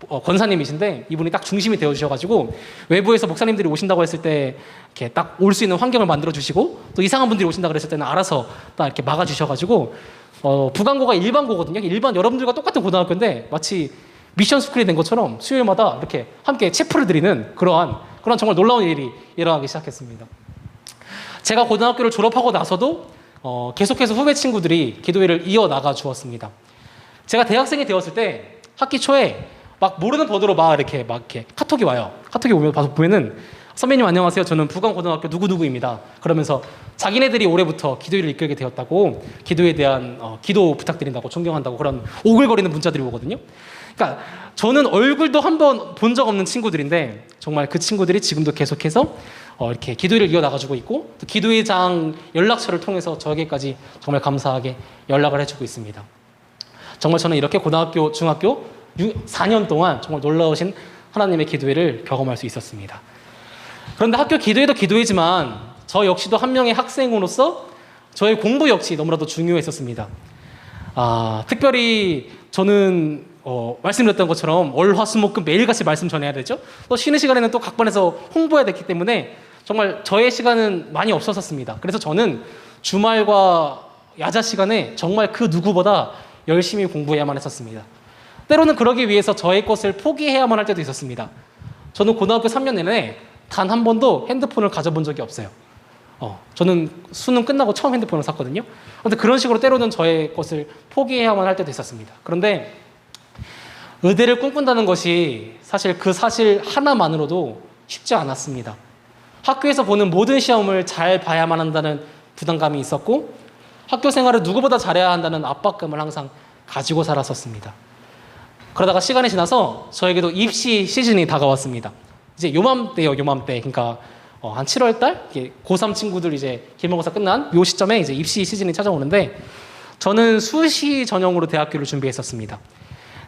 Speaker 3: 권사님이신데, 이분이 딱 중심이 되어주셔가지고 외부에서 목사님들이 오신다고 했을 때 이렇게 딱 올 수 있는 환경을 만들어주시고, 또 이상한 분들이 오신다 그랬을 때는 알아서 딱 이렇게 막아주셔가지고 부강고가 일반고거든요. 일반 여러분들과 똑같은 고등학교인데 마치 미션 스쿨이 된 것처럼 수요일마다 이렇게 함께 체프를 드리는 그런 정말 놀라운 일이 일어나기 시작했습니다. 제가 고등학교를 졸업하고 나서도 계속해서 후배 친구들이 기도회를 이어나가 주었습니다. 제가 대학생이 되었을 때 학기 초에 막 모르는 번호로 막 이렇게 카톡이 와요. 카톡이 오면 보면은 선배님 안녕하세요. 저는 부강고등학교 누구누구입니다. 그러면서 자기네들이 올해부터 기도회를 이끌게 되었다고, 기도에 대한 기도 부탁드린다고, 존경한다고 그런 오글거리는 문자들이 오거든요. 그러니까 저는 얼굴도 한번 본 적 없는 친구들인데 정말 그 친구들이 지금도 계속해서 이렇게 기도회를 이어나가지고 있고, 또 기도회장 연락처를 통해서 저에게까지 정말 감사하게 연락을 해주고 있습니다. 정말 저는 이렇게 고등학교, 중학교 4년 동안 정말 놀라우신 하나님의 기도회를 경험할 수 있었습니다. 그런데 학교 기도회도 기도회지만 저 역시도 한 명의 학생으로서 저의 공부 역시 너무나도 중요했었습니다. 특별히 저는 말씀드렸던 것처럼 월, 화, 수, 목, 금 매일같이 말씀 전해야 되죠. 또 쉬는 시간에는 또 각 반에서 홍보해야 됐기 때문에 정말 저의 시간은 많이 없었습니다. 그래서 저는 주말과 야자 시간에 정말 그 누구보다 열심히 공부해야만 했었습니다. 때로는 그러기 위해서 저의 것을 포기해야만 할 때도 있었습니다. 저는 고등학교 3년 내내 단 한 번도 핸드폰을 가져본 적이 없어요. 저는 수능 끝나고 처음 핸드폰을 샀거든요. 그런데 그런 식으로 때로는 저의 것을 포기해야만 할 때도 있었습니다. 그런데 의대를 꿈꾼다는 것이 사실 그 사실 하나만으로도 쉽지 않았습니다. 학교에서 보는 모든 시험을 잘 봐야만 한다는 부담감이 있었고, 학교 생활을 누구보다 잘해야 한다는 압박감을 항상 가지고 살았었습니다. 그러다가 시간이 지나서 저에게도 입시 시즌이 다가왔습니다. 이제 요맘때요, 요맘때. 그러니까 한 7월 달 고3 친구들 이제 기말고사 끝난 요 시점에 이제 입시 시즌이 찾아오는데, 저는 수시 전형으로 대학교를 준비했었습니다.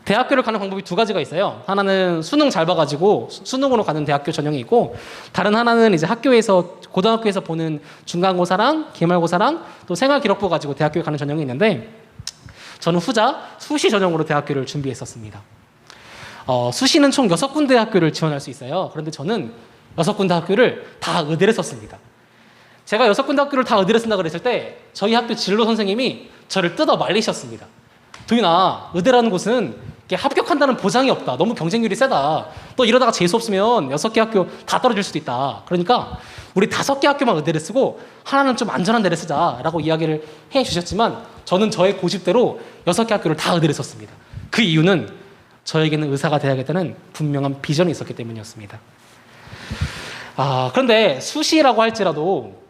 Speaker 3: 대학교를 가는 방법이 두 가지가 있어요. 하나는 수능 잘 봐가지고 수능으로 가는 대학교 전형이 있고, 다른 하나는 이제 학교에서, 고등학교에서 보는 중간고사랑 기말고사랑 또 생활기록부 가지고 대학교에 가는 전형이 있는데, 저는 후자 수시 전형으로 대학교를 준비했었습니다. 수시는 총 6군데 학교를 지원할 수 있어요. 그런데 저는 6군데 학교를 다 의대를 썼습니다. 제가 6군데 학교를 다 의대를 쓴다 그랬을 때 저희 학교 진로 선생님이 저를 뜯어 말리셨습니다. 도윤아, 의대라는 곳은 합격한다는 보장이 없다. 너무 경쟁률이 세다. 너 이러다가 재수 없으면 6개 학교 다 떨어질 수도 있다. 그러니까 우리 5개 학교만 의대를 쓰고 하나는 좀 안전한 데를 쓰자라고 이야기를 해주셨지만, 저는 저의 고집대로 6개 학교를 다 의대를 썼습니다. 그 이유는 저에게는 의사가 되어야겠다는 분명한 비전이 있었기 때문이었습니다. 그런데 수시라고 할지라도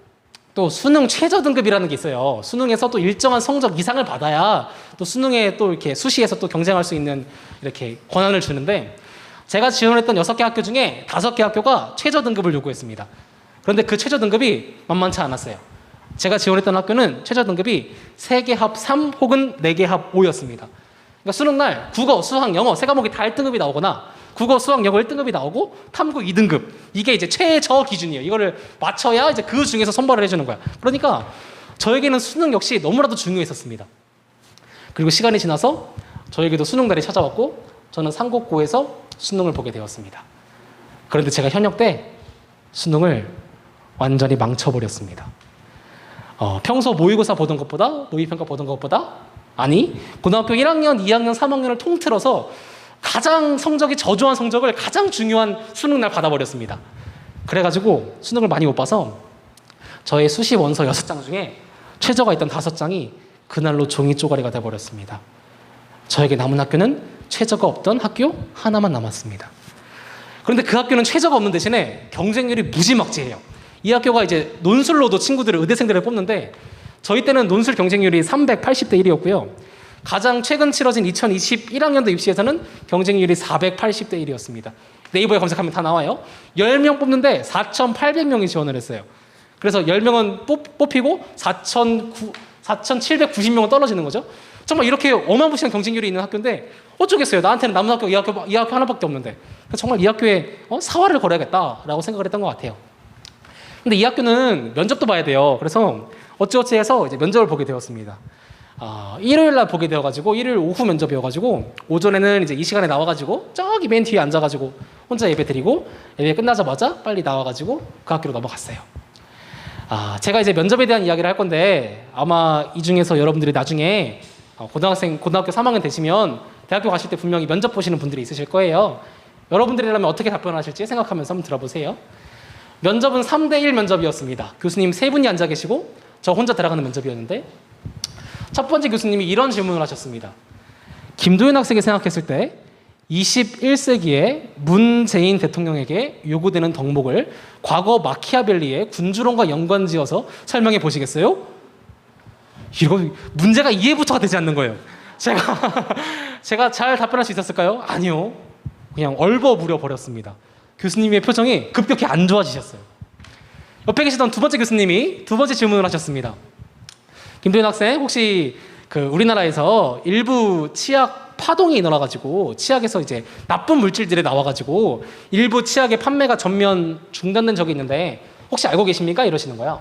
Speaker 3: 또 수능 최저 등급이라는 게 있어요. 수능에서 또 일정한 성적 이상을 받아야 또 수능에 또 이렇게 수시에서 또 경쟁할 수 있는 이렇게 권한을 주는데, 제가 지원했던 6개 학교 중에 5개 학교가 최저 등급을 요구했습니다. 그런데 그 최저 등급이 만만치 않았어요. 제가 지원했던 학교는 최저 등급이 3개 합 3 혹은 4개 합 5였습니다. 그러니까 수능날 국어, 수학, 영어 3과목이 다 1등급이 나오거나, 국어, 수학, 영어 1등급이 나오고 탐구 2등급, 이게 이제 최저 기준이에요. 이거를 맞춰야 이제 그 중에서 선발을 해주는 거야. 그러니까 저에게는 수능 역시 너무나도 중요했었습니다. 그리고 시간이 지나서 저에게도 수능날이 찾아왔고, 저는 상국고에서 수능을 보게 되었습니다. 그런데 제가 현역 때 수능을 완전히 망쳐버렸습니다. 평소 모의고사 보던 것보다, 노이평가 보던 것보다, 아니 고등학교 1학년, 2학년, 3학년을 통틀어서 가장 성적이 저조한 성적을 가장 중요한 수능날 받아버렸습니다. 그래가지고 수능을 많이 못 봐서 저의 수시 원서 6장 중에 최저가 있던 5장이 그날로 종이 쪼가리가 돼버렸습니다. 저에게 남은 학교는 최저가 없던 학교 하나만 남았습니다. 그런데 그 학교는 최저가 없는 대신에 경쟁률이 무지막지해요. 이 학교가 이제 논술로도 친구들을 의대생들을 뽑는데 저희 때는 논술 경쟁률이 380대 1이었고요. 가장 최근 치러진 2021학년도 입시에서는 경쟁률이 480대 1이었습니다. 네이버에 검색하면 다 나와요. 10명 뽑는데 4,800명이 지원을 했어요. 그래서 10명은 뽑히고 4,790명은 떨어지는 거죠. 정말 이렇게 어마무시한 경쟁률이 있는 학교인데 어쩌겠어요. 나한테는 남은 학교 이 학교 하나밖에 없는데. 정말 이 학교에 사활을 걸어야겠다라고 생각을 했던 것 같아요. 근데 이 학교는 면접도 봐야 돼요. 그래서 어찌어찌 해서 이제 면접을 보게 되었습니다. 일요일 날 보게 되어가지고 일요일 오후 면접이어가지고 오전에는 이제 이 시간에 나와가지고 저기 맨 뒤에 앉아가지고 혼자 예배 드리고 예배 끝나자마자 빨리 나와가지고 그 학교로 넘어갔어요. 제가 이제 면접에 대한 이야기를 할 건데 아마 이 중에서 여러분들이 나중에 고등학교 3학년 되시면 대학교 가실 때 분명히 면접 보시는 분들이 있으실 거예요. 여러분들이라면 어떻게 답변하실지 생각하면서 한번 들어보세요. 면접은 3대1 면접이었습니다. 교수님 3분이 앉아 계시고 저 혼자 들어가는 면접이었는데 첫 번째 교수님이 이런 질문을 하셨습니다. 김도현 학생이 생각했을 때 21세기에 문재인 대통령에게 요구되는 덕목을 과거 마키아벨리의 군주론과 연관지어서 설명해 보시겠어요? 이거 문제가 이해부터가 되지 않는 거예요. 제가 잘 답변할 수 있었을까요? 아니요. 그냥 얼버무려 버렸습니다. 교수님의 표정이 급격히 안 좋아지셨어요. 옆에 계시던 두 번째 교수님이 두 번째 질문을 하셨습니다. 김도현 학생, 혹시 우리나라에서 일부 치약 파동이 일어나가지고 치약에서 이제 나쁜 물질들이 나와가지고 일부 치약의 판매가 전면 중단된 적이 있는데 혹시 알고 계십니까? 이러시는 거야.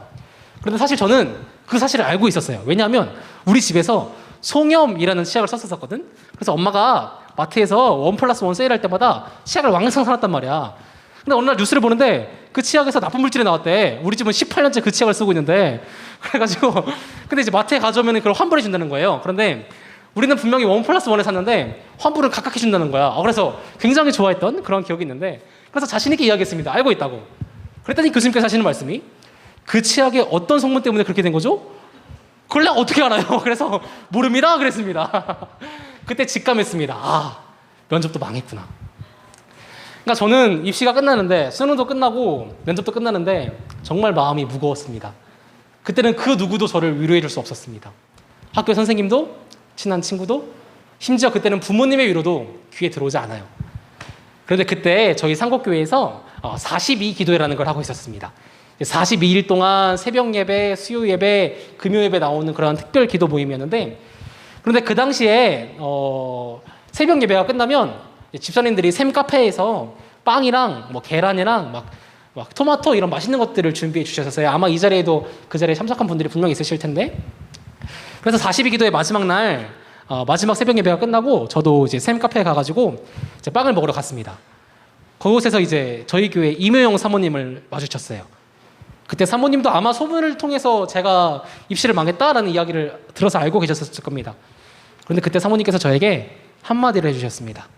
Speaker 3: 그런데 사실 저는 그 사실을 알고 있었어요. 왜냐하면 우리 집에서 송염이라는 치약을 썼었거든. 그래서 엄마가 마트에서 1+1 세일할 때마다 치약을 왕창 사놨단 말이야. 근데 어느 날 뉴스를 보는데 그 치약에서 나쁜 물질이 나왔대. 우리 집은 18년째 그 치약을 쓰고 있는데 그래가지고 근데 이제 마트에 가져오면 그걸 환불해 준다는 거예요. 그런데 우리는 분명히 1+1을 샀는데 환불을 각각 해준다는 거야. 그래서 굉장히 좋아했던 그런 기억이 있는데 그래서 자신 있게 이야기했습니다. 알고 있다고. 그랬더니 교수님께서 하시는 말씀이 그 치약의 어떤 성분 때문에 그렇게 된 거죠? 그걸 내가 어떻게 알아요? 그래서 모릅니다. 그랬습니다. 그때 직감했습니다. 면접도 망했구나. 그러니까 저는 입시가 끝나는데 수능도 끝나고 면접도 끝나는데 정말 마음이 무거웠습니다. 그때는 그 누구도 저를 위로해 줄 수 없었습니다. 학교 선생님도 친한 친구도 심지어 그때는 부모님의 위로도 귀에 들어오지 않아요. 그런데 그때 저희 상곡교회에서 42기도회라는 걸 하고 있었습니다. 42일 동안 새벽 예배, 수요 예배, 금요 예배 나오는 그런 특별 기도 모임이었는데 그런데 그 당시에 새벽 예배가 끝나면 집사님들이 샘 카페에서 빵이랑 뭐 계란이랑 막 토마토 이런 맛있는 것들을 준비해 주셨어요. 아마 이 자리에도 그 자리에 참석한 분들이 분명히 있으실 텐데 그래서 42기도의 마지막 날 마지막 새벽 예배가 끝나고 저도 이제 샘 카페에 가가지고 이제 빵을 먹으러 갔습니다. 그곳에서 이제 저희 교회 임효영 사모님을 마주쳤어요. 그때 사모님도 아마 소문을 통해서 제가 입시를 망했다라는 이야기를 들어서 알고 계셨을 겁니다. 그런데 그때 사모님께서 저에게 한마디를 해주셨습니다.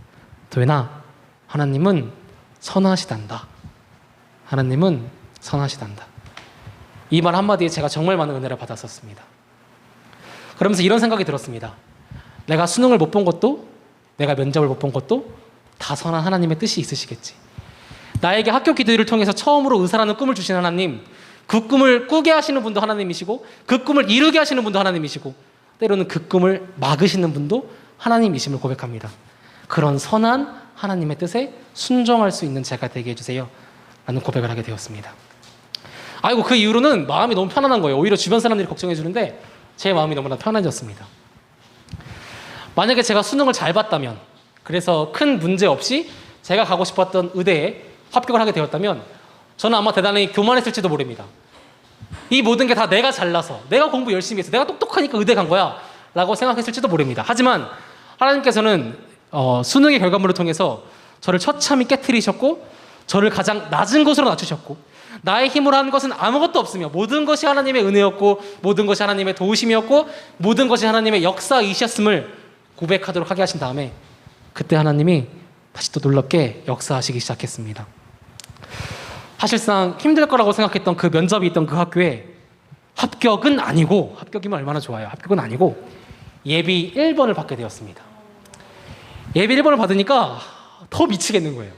Speaker 3: 도현아, 하나님은 선하시단다. 하나님은 선하시단다. 이 말 한마디에 제가 정말 많은 은혜를 받았었습니다. 그러면서 이런 생각이 들었습니다. 내가 수능을 못 본 것도 내가 면접을 못 본 것도 다 선한 하나님의 뜻이 있으시겠지. 나에게 학교 기도회를 통해서 처음으로 의사라는 꿈을 주신 하나님, 그 꿈을 꾸게 하시는 분도 하나님이시고 그 꿈을 이루게 하시는 분도 하나님이시고 때로는 그 꿈을 막으시는 분도 하나님이심을 고백합니다. 그런 선한 하나님의 뜻에 순종할 수 있는 제가 되게 해주세요 라는 고백을 하게 되었습니다. 아이고 그 이후로는 마음이 너무 편안한 거예요. 오히려 주변 사람들이 걱정해 주는데 제 마음이 너무나 편해졌습니다. 만약에 제가 수능을 잘 봤다면 그래서 큰 문제 없이 제가 가고 싶었던 의대에 합격을 하게 되었다면 저는 아마 대단히 교만했을지도 모릅니다. 이 모든 게 다 내가 잘나서 내가 공부 열심히 해서 내가 똑똑하니까 의대 간 거야 라고 생각했을지도 모릅니다. 하지만 하나님께서는 수능의 결과물을 통해서 저를 처참히 깨트리셨고 저를 가장 낮은 곳으로 낮추셨고 나의 힘으로 한 것은 아무것도 없으며 모든 것이 하나님의 은혜였고 모든 것이 하나님의 도우심이었고 모든 것이 하나님의 역사이셨음을 고백하도록 하게 하신 다음에 그때 하나님이 다시 또 놀랍게 역사하시기 시작했습니다. 사실상 힘들 거라고 생각했던 그 면접이 있던 그 학교에 합격은 아니고 합격이면 얼마나 좋아요. 합격은 아니고 예비 1번을 받게 되었습니다. 예배 1번을 받으니까 더 미치겠는 거예요.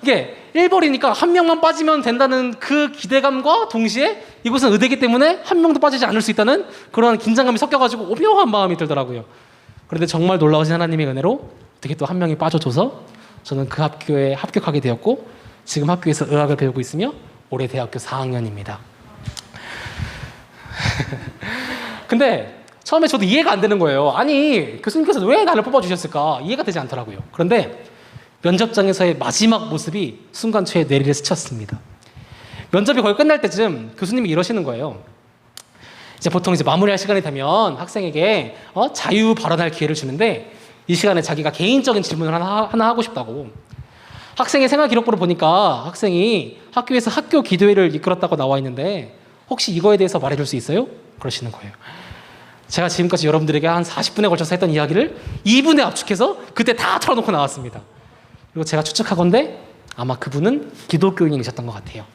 Speaker 3: 이게 1번이니까 한 명만 빠지면 된다는 그 기대감과 동시에 이곳은 의대이기 때문에 한 명도 빠지지 않을 수 있다는 그런 긴장감이 섞여가지고 오묘한 마음이 들더라고요. 그런데 정말 놀라우신 하나님의 은혜로 어떻게 또 한 명이 빠져줘서 저는 그 학교에 합격하게 되었고 지금 학교에서 의학을 배우고 있으며 올해 대학교 4학년입니다. 근데 처음에 저도 이해가 안 되는 거예요. 아니 교수님께서 왜 나를 뽑아주셨을까 이해가 되지 않더라고요. 그런데 면접장에서의 마지막 모습이 순간 제 뇌리를 스쳤습니다. 면접이 거의 끝날 때쯤 교수님이 이러시는 거예요. 이제 보통 이제 마무리할 시간이 되면 학생에게 자유 발언할 기회를 주는데 이 시간에 자기가 개인적인 질문을 하나 하고 싶다고. 학생의 생활 기록부를 보니까 학생이 학교에서 학교 기도회를 이끌었다고 나와 있는데 혹시 이거에 대해서 말해줄 수 있어요? 그러시는 거예요. 제가 지금까지 여러분들에게 한 40분에 걸쳐서 했던 이야기를 2분에 압축해서 그때 다 털어놓고 나왔습니다. 그리고 제가 추측하건대 아마 그분은 기독교인이셨던 것 같아요.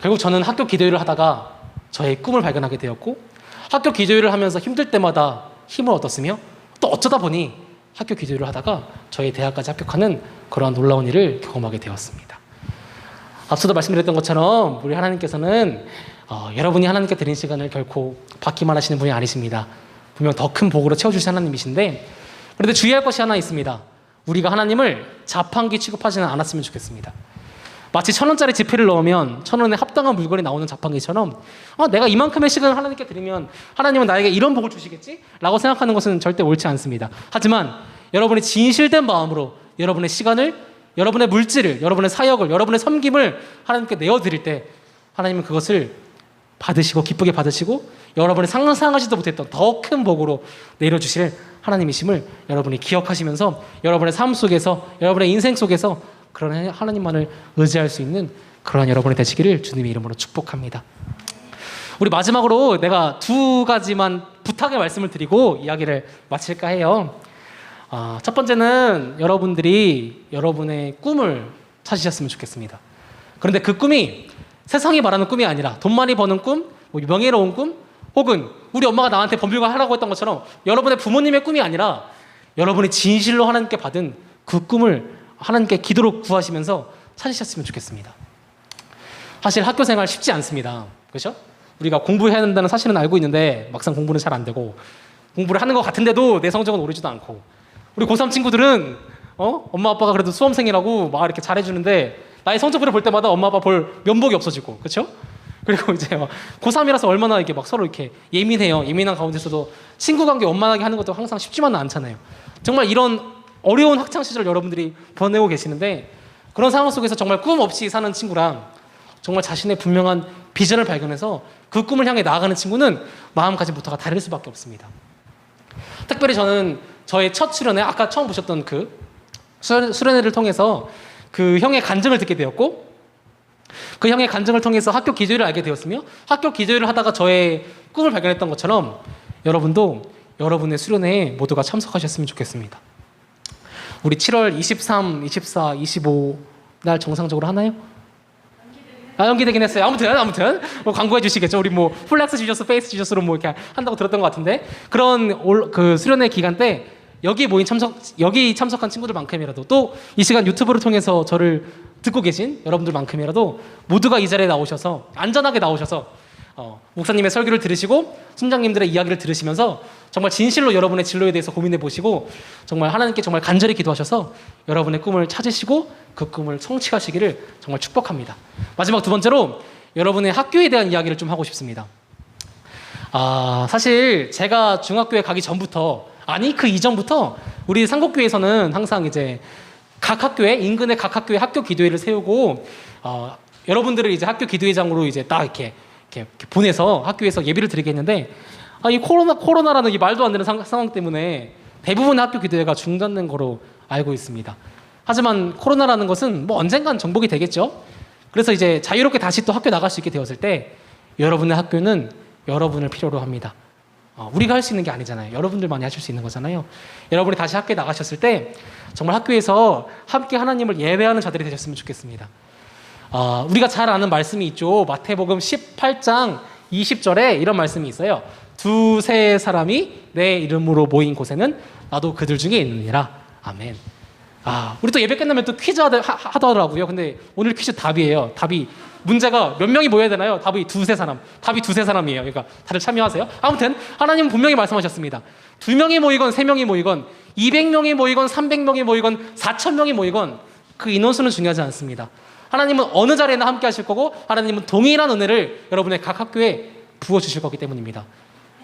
Speaker 3: 결국 저는 학교 기도회를 하다가 저의 꿈을 발견하게 되었고 학교 기도회를 하면서 힘들 때마다 힘을 얻었으며 또 어쩌다 보니 학교 기도회를 하다가 저희 대학까지 합격하는 그러한 놀라운 일을 경험하게 되었습니다. 앞서도 말씀드렸던 것처럼 우리 하나님께서는 여러분이 하나님께 드린 시간을 결코 받기만 하시는 분이 아니십니다. 분명 더 큰 복으로 채워주신 하나님이신데 그런데 주의할 것이 하나 있습니다. 우리가 하나님을 자판기 취급하지는 않았으면 좋겠습니다. 마치 1,000원짜리 지폐를 넣으면 1,000원에 합당한 물건이 나오는 자판기처럼 내가 이만큼의 시간을 하나님께 드리면 하나님은 나에게 이런 복을 주시겠지? 라고 생각하는 것은 절대 옳지 않습니다. 하지만 여러분이 진실된 마음으로 여러분의 시간을, 여러분의 물질을, 여러분의 사역을, 여러분의 섬김을 하나님께 내어드릴 때 하나님은 그것을 받으시고 기쁘게 받으시고 여러분이 상상하지도 못했던 더 큰 복으로 내려주실 하나님이심을 여러분이 기억하시면서 여러분의 삶 속에서, 여러분의 인생 속에서 그런 하나님만을 의지할 수 있는 그러한 여러분이 되시기를 주님의 이름으로 축복합니다. 우리 마지막으로 내가 2가지만 부탁의 말씀을 드리고 이야기를 마칠까 해요. 첫 번째는 여러분들이 여러분의 꿈을 찾으셨으면 좋겠습니다. 그런데 그 꿈이 세상이 말하는 꿈이 아니라 돈 많이 버는 꿈, 명예로운 꿈, 혹은 우리 엄마가 나한테 법률가 하라고 했던 것처럼 여러분의 부모님의 꿈이 아니라 여러분이 진실로 하나님께 받은 그 꿈을 하나님께 기도로 구하시면서 찾으셨으면 좋겠습니다. 사실 학교 생활 쉽지 않습니다. 그렇죠? 우리가 공부해야 된다는 사실은 알고 있는데 막상 공부는 잘 안 되고 공부를 하는 것 같은데도 내 성적은 오르지도 않고 우리 고3 친구들은 엄마 아빠가 그래도 수험생이라고 막 이렇게 잘해주는데 나의 성적표를 볼 때마다 엄마 아빠 볼 면목이 없어지고 그렇죠? 그리고 이제 막 고3이라서 얼마나 이렇게 막 서로 이렇게 예민해요. 예민한 가운데서도 친구 관계 원만하게 하는 것도 항상 쉽지만은 않잖아요. 정말 이런 어려운 학창 시절 여러분들이 보내고 계시는데 그런 상황 속에서 정말 꿈 없이 사는 친구랑 정말 자신의 분명한 비전을 발견해서 그 꿈을 향해 나아가는 친구는 마음가짐부터가 다를 수밖에 없습니다. 특별히 저는 저의 첫 수련회, 아까 처음 보셨던 그 수련회를 통해서 그 형의 간증을 듣게 되었고 그 형의 간증을 통해서 학교 기도회를 알게 되었으며 학교 기도회를 하다가 저의 꿈을 발견했던 것처럼 여러분도 여러분의 수련회에 모두가 참석하셨으면 좋겠습니다. 우리 7월 23, 24, 25날 정상적으로 하나요? 연기되긴 했어요. 아무튼 광고해 주시겠죠. 우리 플렉스 지저스, 페이스 지저스로 이렇게 한다고 들었던 것 같은데 그런 그 수련회 기간 때 여기 참석한 친구들만큼이라도 또 이 시간 유튜브를 통해서 저를 듣고 계신 여러분들만큼이라도 모두가 이 자리에 나오셔서 안전하게 나오셔서 목사님의 설교를 들으시고 순장님들의 이야기를 들으시면서 정말 진실로 여러분의 진로에 대해서 고민해 보시고 정말 하나님께 정말 간절히 기도하셔서 여러분의 꿈을 찾으시고 그 꿈을 성취하시기를 정말 축복합니다. 마지막 2번째로 여러분의 학교에 대한 이야기를 좀 하고 싶습니다. 사실 제가 중학교에 가기 전부터 그 이전부터 우리 상곡교회에서는 항상 이제 각 학교에 인근의 각 학교에 학교 기도회를 세우고 여러분들을 이제 학교 기도회장으로 이제 딱 이렇게 보내서 학교에서 예비를 드리게 했는데 이 코로나라는 이 말도 안 되는 상황 때문에 대부분의 학교 기도회가 중단된 거로 알고 있습니다. 하지만 코로나라는 것은 언젠간 정복이 되겠죠. 그래서 이제 자유롭게 다시 또 학교 나갈 수 있게 되었을 때 여러분의 학교는 여러분을 필요로 합니다. 우리가 할 수 있는 게 아니잖아요. 여러분들만이 하실 수 있는 거잖아요. 여러분이 다시 학교에 나가셨을 때 정말 학교에서 함께 하나님을 예배하는 자들이 되셨으면 좋겠습니다. 우리가 잘 아는 말씀이 있죠. 마태복음 18장 20절에 이런 말씀이 있어요. 2-3 사람이 내 이름으로 모인 곳에는 나도 그들 중에 있느니라. 아멘. 우리 또 예배 끝나면 또 퀴즈 하더라고요. 근데 오늘 퀴즈 답이에요. 답이 문제가 몇 명이 모여야 되나요? 답이 두세 사람. 답이 두세 사람이에요. 그러니까 다들 참여하세요. 아무튼 하나님은 분명히 말씀하셨습니다. 2명이 모이건 3명이 모이건 200명이 모이건 300명이 모이건 4,000명이 모이건 그 인원수는 중요하지 않습니다. 하나님은 어느 자리에나 함께 하실 거고 하나님은 동일한 은혜를 여러분의 각 학교에 부어주실 거기 때문입니다.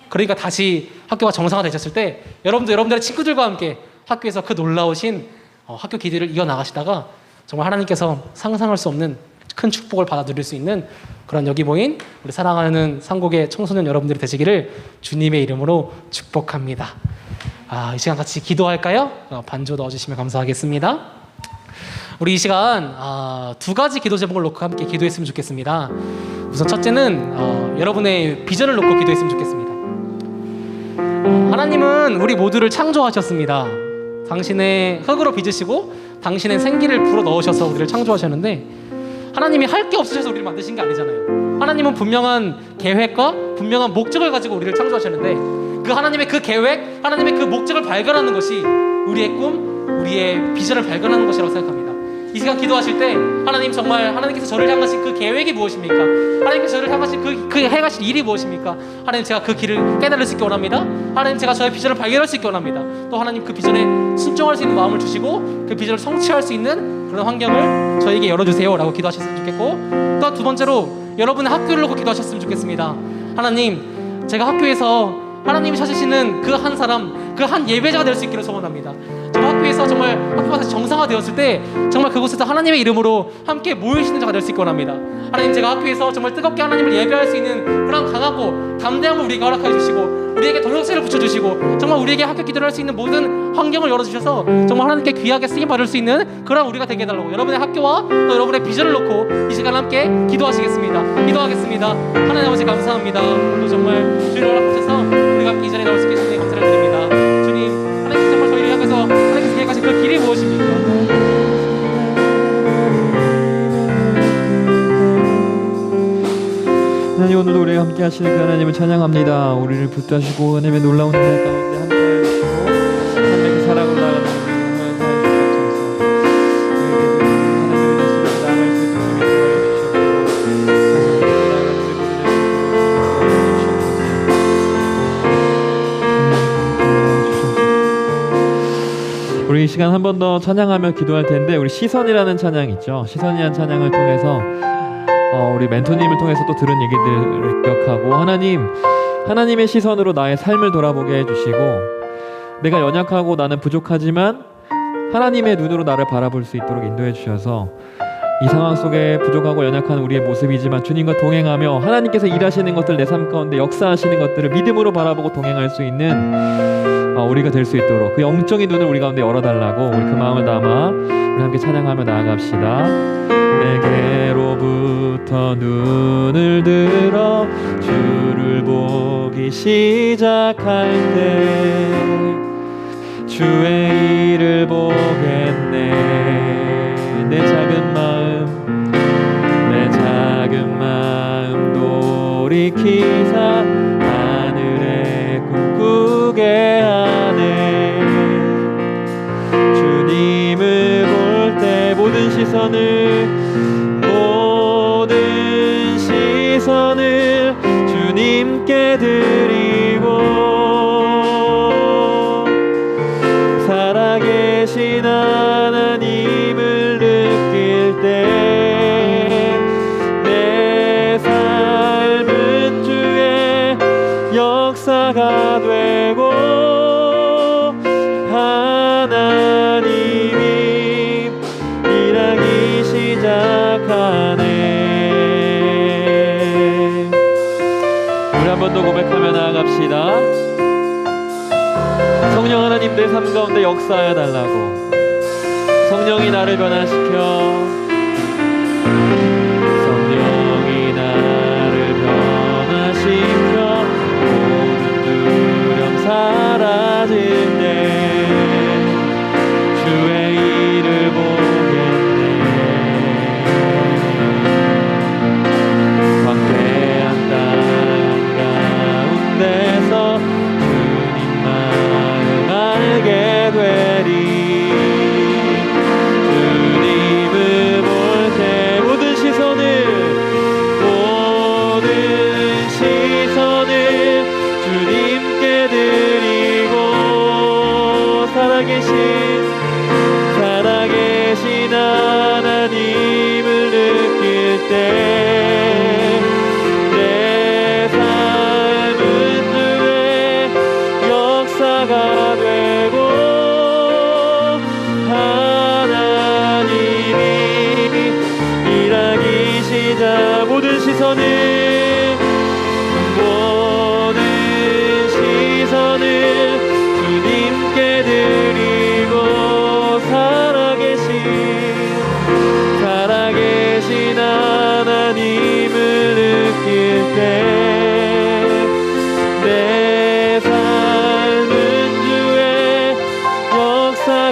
Speaker 3: 그러니까 다시 학교가 정상화되셨을 때 여러분들의 친구들과 함께 학교에서 그 놀라우신 학교 기대를 이어나가시다가 정말 하나님께서 상상할 수 없는 큰 축복을 받아 누릴 수 있는 그런 여기 모인 우리 사랑하는 상국의 청소년 여러분들이 되시기를 주님의 이름으로 축복합니다. 이 시간 같이 기도할까요? 반주 넣어주시면 감사하겠습니다. 우리 이 시간 두 가지 기도 제목을 놓고 함께 기도했으면 좋겠습니다. 우선 첫째는 여러분의 비전을 놓고 기도했으면 좋겠습니다. 하나님은 우리 모두를 창조하셨습니다. 당신의 흙으로 빚으시고 당신의 생기를 불어 넣으셔서 우리를 창조하셨는데 하나님이 할 게 없으셔서 우리를 만드신 게 아니잖아요. 하나님은 분명한 계획과 분명한 목적을 가지고 우리를 창조하셨는데 그 하나님의 그 계획, 하나님의 그 목적을 발견하는 것이 우리의 꿈, 우리의 비전을 발견하는 것이라고 생각합니다. 이 시간 기도하실 때 하나님 정말 하나님께서 저를 향하신 그 계획이 무엇입니까? 하나님께서 저를 향하신 그 행하실 일이 무엇입니까? 하나님 제가 그 길을 깨달을 수 있게 원합니다. 하나님 제가 저의 비전을 발견할 수 있게 원합니다. 또 하나님 그 비전에 순종할 수 있는 마음을 주시고 그 비전을 성취할 수 있는 그런 환경을 저에게 열어주세요 라고 기도하셨으면 좋겠고 또 두 번째로 여러분의 학교를 놓고 기도하셨으면 좋겠습니다. 하나님 제가 학교에서 하나님이 찾으시는 그 한 사람, 그 한 예배자가 될 수 있기를 소원합니다. 정말 학교에서 정말 학교가 다시 정상화되었을 때 정말 그곳에서 하나님의 이름으로 함께 모이시는 자가 될 수 있기 원합니다. 하나님 제가 학교에서 정말 뜨겁게 하나님을 예배할 수 있는 그런 강하고 담대함을 우리에게 허락해 주시고 우리에게 동역세를 붙여주시고 정말 우리에게 학교 기도를 할 수 있는 모든 환경을 열어주셔서 정말 하나님께 귀하게 쓰임 받을 수 있는 그런 우리가 되게 해달라고 여러분의 학교와 또 여러분의 비전을 놓고 이 시간 함께 기도하시겠습니다. 기도하겠습니다. 하나님 아버지 감사합니다. 또 정말 주님을 허락하셔서 우리가 이 자리에 나올 수 있게 주님 감사를 드립니다. 주님 하나님께서 정말 저희를 향해서 하나님께서 계획하신 그 길이 무엇입니까?
Speaker 1: 하나님 오늘도 우리가 함께 하시는 그 하나님을 찬양합니다. 우리를 붙드시고 하나님의 놀라운 은혜 가운데 함께 해주시고 하나님의 그 사랑을 나가는 우리 이 시간 한 번 더 찬양하며 기도할 텐데 우리 시선이라는 찬양 있죠. 시선이라는 찬양을 통해서 우리 멘토님을 통해서 또 들은 얘기들을 기억하고 하나님의 시선으로 나의 삶을 돌아보게 해주시고 내가 연약하고 나는 부족하지만 하나님의 눈으로 나를 바라볼 수 있도록 인도해 주셔서 이 상황 속에 부족하고 연약한 우리의 모습이지만 주님과 동행하며 하나님께서 일하시는 것들 내 삶 가운데 역사하시는 것들을 믿음으로 바라보고 동행할 수 있는 우리가 될 수 있도록 그 영적인 눈을 우리 가운데 열어달라고 우리 그 마음을 담아 우리 함께 찬양하며 나아갑시다. 내게로부터 눈을 들어 주를 보기 시작할 때 주의 일을 보겠네. 내 작은 마음 돌이키사 하늘에 꿈꾸게 하네. 주님을 볼 때 모든 시선을 주님께 드리고 살아계신 하나님을 느낄 때 내 삶은 주의 역사가 되고 하나님이 일하기 시작하네. 우리 한 번 더 고백하며 나아갑시다. 성령 하나님 내 삶 가운데 역사하여 달라고. 성령이 나를 변화시켜 모든 두려움 사라질 때 주의 일을 보겠네. 광대한 땅 가운데서 주님 마음 알게 되리.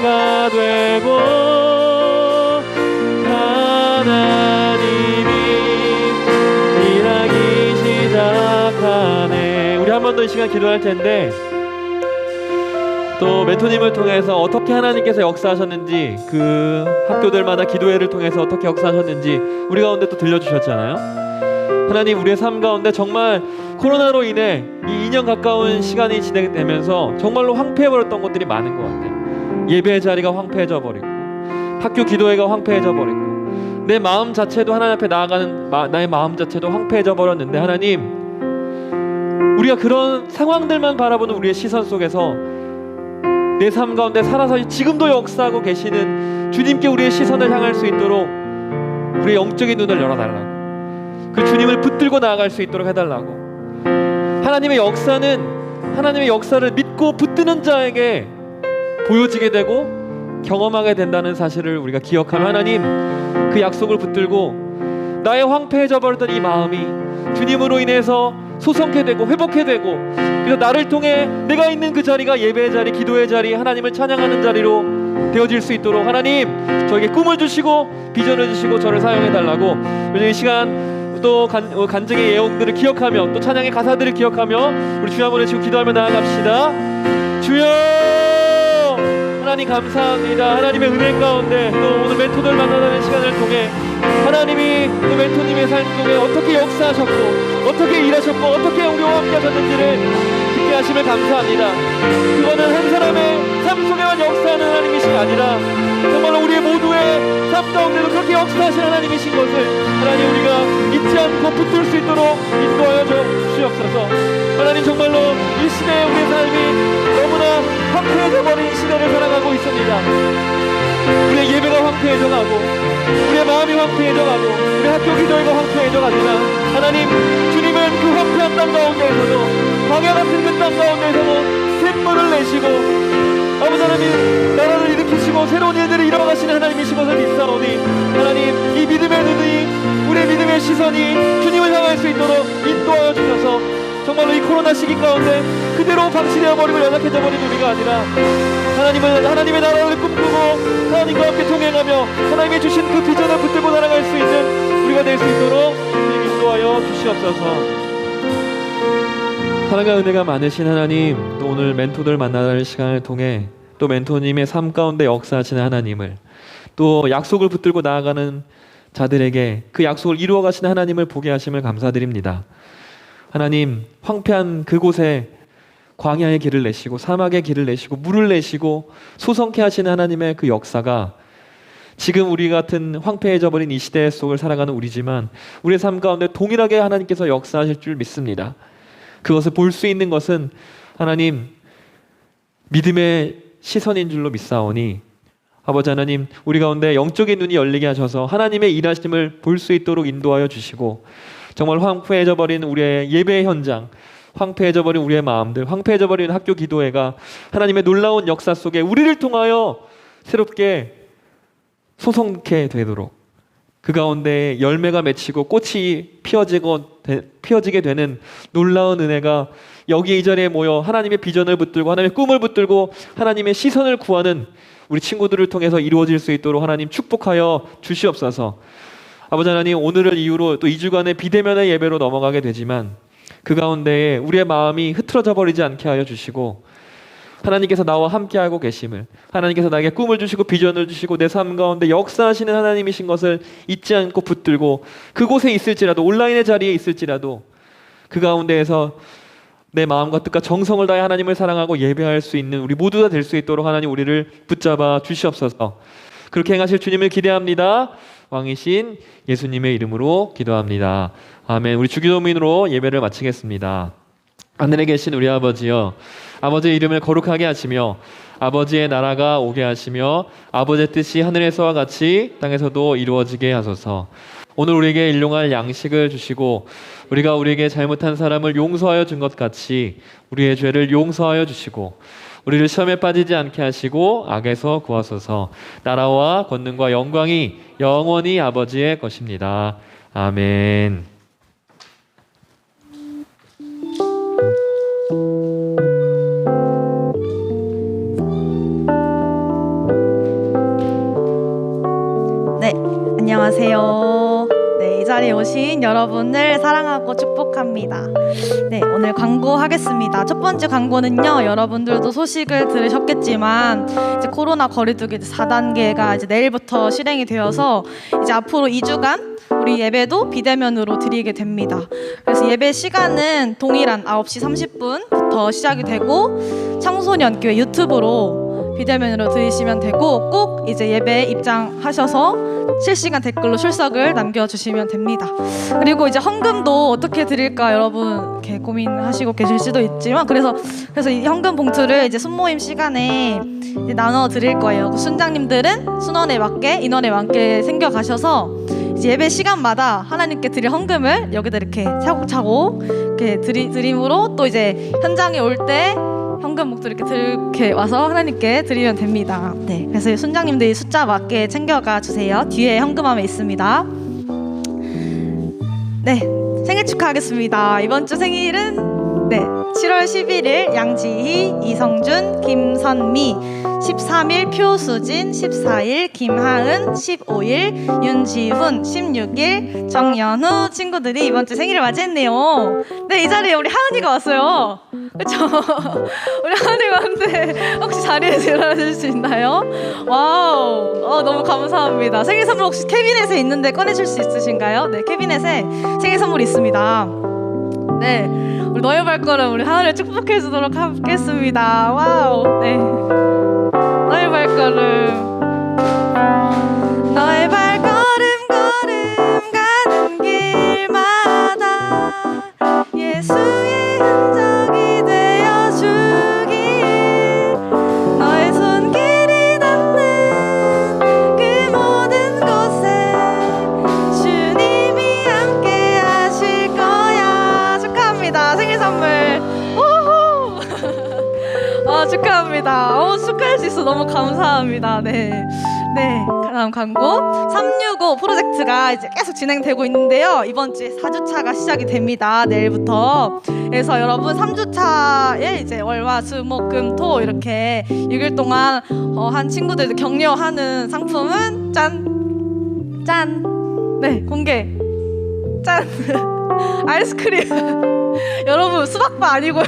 Speaker 1: 자가 되고 하나님이 일하기 시작하네. 우리 한 번 더 이 시간 기도할 텐데, 또 멘토님을 통해서 어떻게 하나님께서 역사하셨는지, 그 학교들마다 기도회를 통해서 어떻게 역사하셨는지 우리 가운데 또 들려주셨잖아요. 하나님, 우리의 삶 가운데 정말 코로나로 인해 이 2년 가까운 시간이 진행되면서 정말로 황폐해버렸던 것들이 많은 것 같아요. 예배의 자리가 황폐해져 버리고, 학교 기도회가 황폐해져 버리고, 내 마음 자체도 하나님 앞에 나아가는 나의 마음 자체도 황폐해져 버렸는데, 하나님, 우리가 그런 상황들만 바라보는 우리의 시선 속에서 내 삶 가운데 살아서 지금도 역사하고 계시는 주님께 우리의 시선을 향할 수 있도록 우리의 영적인 눈을 열어달라고, 그 주님을 붙들고 나아갈 수 있도록 해달라고. 하나님의 역사를 믿고 붙드는 자에게 보여지게 되고 경험하게 된다는 사실을 우리가 기억하며, 하나님, 그 약속을 붙들고 나의 황폐해져 버렸던 이 마음이 주님으로 인해서 소성케 되고 회복케 되고, 그래서 나를 통해 내가 있는 그 자리가 예배의 자리, 기도의 자리, 하나님을 찬양하는 자리로 되어질 수 있도록 하나님, 저에게 꿈을 주시고 비전을 주시고 저를 사용해 달라고. 요즘 이 시간 또 간증의 예언들을 기억하며 또 찬양의 가사들을 기억하며 우리 주여 한번 외치고 기도하며 나아갑시다. 주여, 하나님 감사합니다. 하나님의 은혜 가운데 또 오늘 멘토들 만나는 시간을 통해 하나님이 또 멘토님의 삶 속에 어떻게 역사하셨고 어떻게 일하셨고 어떻게 우리와 함께 하셨는지를 듣게 하심을 감사합니다. 그거는 한 사람의 삶 속에만 역사하는 하나님이신 게 아니라 정말로 우리 모두의 삶 가운데도 그렇게 역사하신 하나님이신 것을 하나님 우리가 잊지 않고 붙들 수 있도록 인도하여 주시옵소서. 하나님, 정말로 이 시대에 우리의 삶이 너무나 황폐해져 버린 시대를 살아가고 있습니다. 우리의 예배가 황폐해져가고 우리의 마음이 황폐해져가고 우리 학교 기도회가 황폐해져가지만, 하나님, 주님은 그 황폐한 땅 가운데에서도, 광야 같은 그 땅 가운데에서도 샘물을 내시고 아버지 하나님, 나라를 일으키시고 새로운 일들을 이뤄가시는 하나님이신 것을 믿사오니, 하나님, 이 믿음의 눈이, 우리의 믿음의 시선이 주님을 향할 수 있도록 인도하여 주셔서 정말로 이 코로나 시기 가운데 그대로 방치되어 버리고 연약해져 버린 우리가 아니라 하나님의 나라를 꿈꾸고 하나님과 함께 동행하며 하나님이 주신 그 비전을 붙들고 살아갈 수 있는 우리가 될 수 있도록 주님 인도하여 주시옵소서. 사랑과 은혜가 많으신 하나님, 또 오늘 멘토들 만나는 시간을 통해 또 멘토님의 삶 가운데 역사하시는 하나님을, 또 약속을 붙들고 나아가는 자들에게 그 약속을 이루어 가시는 하나님을 보게 하심을 감사드립니다. 하나님, 황폐한 그곳에 광야의 길을 내시고 사막의 길을 내시고 물을 내시고 소성케 하시는 하나님의 그 역사가 지금 우리 같은 황폐해져 버린 이 시대 속을 살아가는 우리지만 우리의 삶 가운데 동일하게 하나님께서 역사하실 줄 믿습니다. 그것을 볼 수 있는 것은 하나님 믿음의 시선인 줄로 믿사오니, 아버지 하나님, 우리 가운데 영적인 눈이 열리게 하셔서 하나님의 일하심을 볼 수 있도록 인도하여 주시고, 정말 황폐해져 버린 우리의 예배 현장, 황폐해져 버린 우리의 마음들, 황폐해져 버린 학교 기도회가 하나님의 놀라운 역사 속에 우리를 통하여 새롭게 소성케 되도록, 그 가운데 열매가 맺히고 꽃이 피어지게 되는 놀라운 은혜가 여기 이 자리에 모여 하나님의 비전을 붙들고 하나님의 꿈을 붙들고 하나님의 시선을 구하는 우리 친구들을 통해서 이루어질 수 있도록 하나님 축복하여 주시옵소서. 아버지 하나님, 오늘을 이유로 또 2주간의 비대면의 예배로 넘어가게 되지만 그 가운데에 우리의 마음이 흐트러져 버리지 않게 하여 주시고, 하나님께서 나와 함께하고 계심을, 하나님께서 나에게 꿈을 주시고 비전을 주시고 내 삶 가운데 역사하시는 하나님이신 것을 잊지 않고 붙들고, 그곳에 있을지라도, 온라인의 자리에 있을지라도 그 가운데에서 내 마음과 뜻과 정성을 다해 하나님을 사랑하고 예배할 수 있는 우리 모두가 될 수 있도록 하나님 우리를 붙잡아 주시옵소서. 그렇게 행하실 주님을 기대합니다. 왕이신 예수님의 이름으로 기도합니다. 아멘. 우리 주기도문으로 예배를 마치겠습니다. 하늘에 계신 우리 아버지여, 아버지의 이름을 거룩하게 하시며 아버지의 나라가 오게 하시며 아버지의 뜻이 하늘에서와 같이 땅에서도 이루어지게 하소서. 오늘 우리에게 일용할 양식을 주시고 우리가 우리에게 잘못한 사람을 용서하여 준 것 같이 우리의 죄를 용서하여 주시고 우리를 시험에 빠지지 않게 하시고 악에서 구하소서. 나라와 권능과 영광이 영원히 아버지의 것입니다. 아멘.
Speaker 4: 안녕하세요. 네, 이 자리에 오신 여러분을 사랑하고 축복합니다. 네, 오늘 광고하겠습니다. 첫 번째 광고는요, 여러분들도 소식을 들으셨겠지만 이제 코로나 거리두기 4단계가 이제 내일부터 실행이 되어서 이제 앞으로 2주간 우리 예배도 비대면으로 드리게 됩니다. 그래서 예배 시간은 동일한 9시 30분부터 시작이 되고 청소년교회 유튜브로 비대면으로 들으시면 되고 꼭 이제 예배에 입장하셔서 실시간 댓글로 출석을 남겨주시면 됩니다. 그리고 이제 헌금도 어떻게 드릴까 여러분 이렇게 고민하시고 계실 수도 있지만 그래서 이 헌금 봉투를 이제 순모임 시간에 이제 나눠 드릴 거예요. 순장님들은 순원에 맞게 인원에 맞게 챙겨 가셔서 이제 예배 시간마다 하나님께 드릴 헌금을 여기다 이렇게 차곡차곡 이렇게 드림으로 또 이제 현장에 올 때 현금 목도 이렇게 와서 하나님께 드리면 됩니다. 네, 그래서 순장님들이 숫자 맞게 챙겨가 주세요. 뒤에 현금함에 있습니다. 네, 생일 축하하겠습니다. 이번 주 생일은 7월 11일 양지희, 이성준, 김선미, 13일 표수진, 14일 김하은, 15일 윤지훈, 16일 정연우 친구들이 이번 주 생일을 맞이했네요. 네, 이 자리에 우리 하은이가 왔어요. 그렇죠? 우리 하은이가 왔는데 혹시 자리에 들어주실 수 있나요? 와우, 너무 감사합니다. 생일 선물 혹시 캐비넷에 있는데 꺼내줄 수 있으신가요? 네, 캐비넷에 생일 선물이 있습니다. 네, 우리 너의 발걸음 우리 하은이를 축복해 주도록 하겠습니다. 와우, 네, 너의 발걸음 너의 발걸음 걸음 가는 길마다 예수의 흔적이 되어주길 너의 손길이 닿는 그 모든 곳에 주님이 함께 하실 거야. 축하합니다. 생일 선물 우후. 축하합니다. 축하할 수 있어 너무 감사합니다. 네, 다음 광고 365 프로젝트가 이제 계속 진행되고 있는데요. 이번 주에 4주차가 시작이 됩니다. 내일부터. 그래서 여러분 3주차에 이제 월화 수목금토 이렇게 6일 동안 한 친구들 격려하는 상품은 짠 네, 공개 짠 아이스크림 여러분 수박바 아니고요.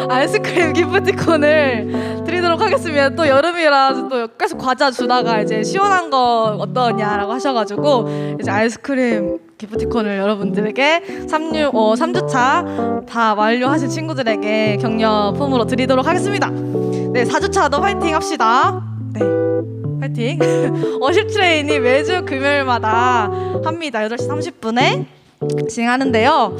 Speaker 4: 아이스크림 기프티콘을 드리도록 하겠습니다. 또 여름이라 또 계속 과자 주다가 이제 시원한 거 어떠냐라고 하셔가지고 이제 아이스크림 기프티콘을 여러분들에게 3주차 다 완료하신 친구들에게 격려품으로 드리도록 하겠습니다. 네, 4주차도 파이팅 합시다. 네, 파이팅. 워십 트레인이 매주 금요일마다 합니다. 8시 30분에 진행하는데요.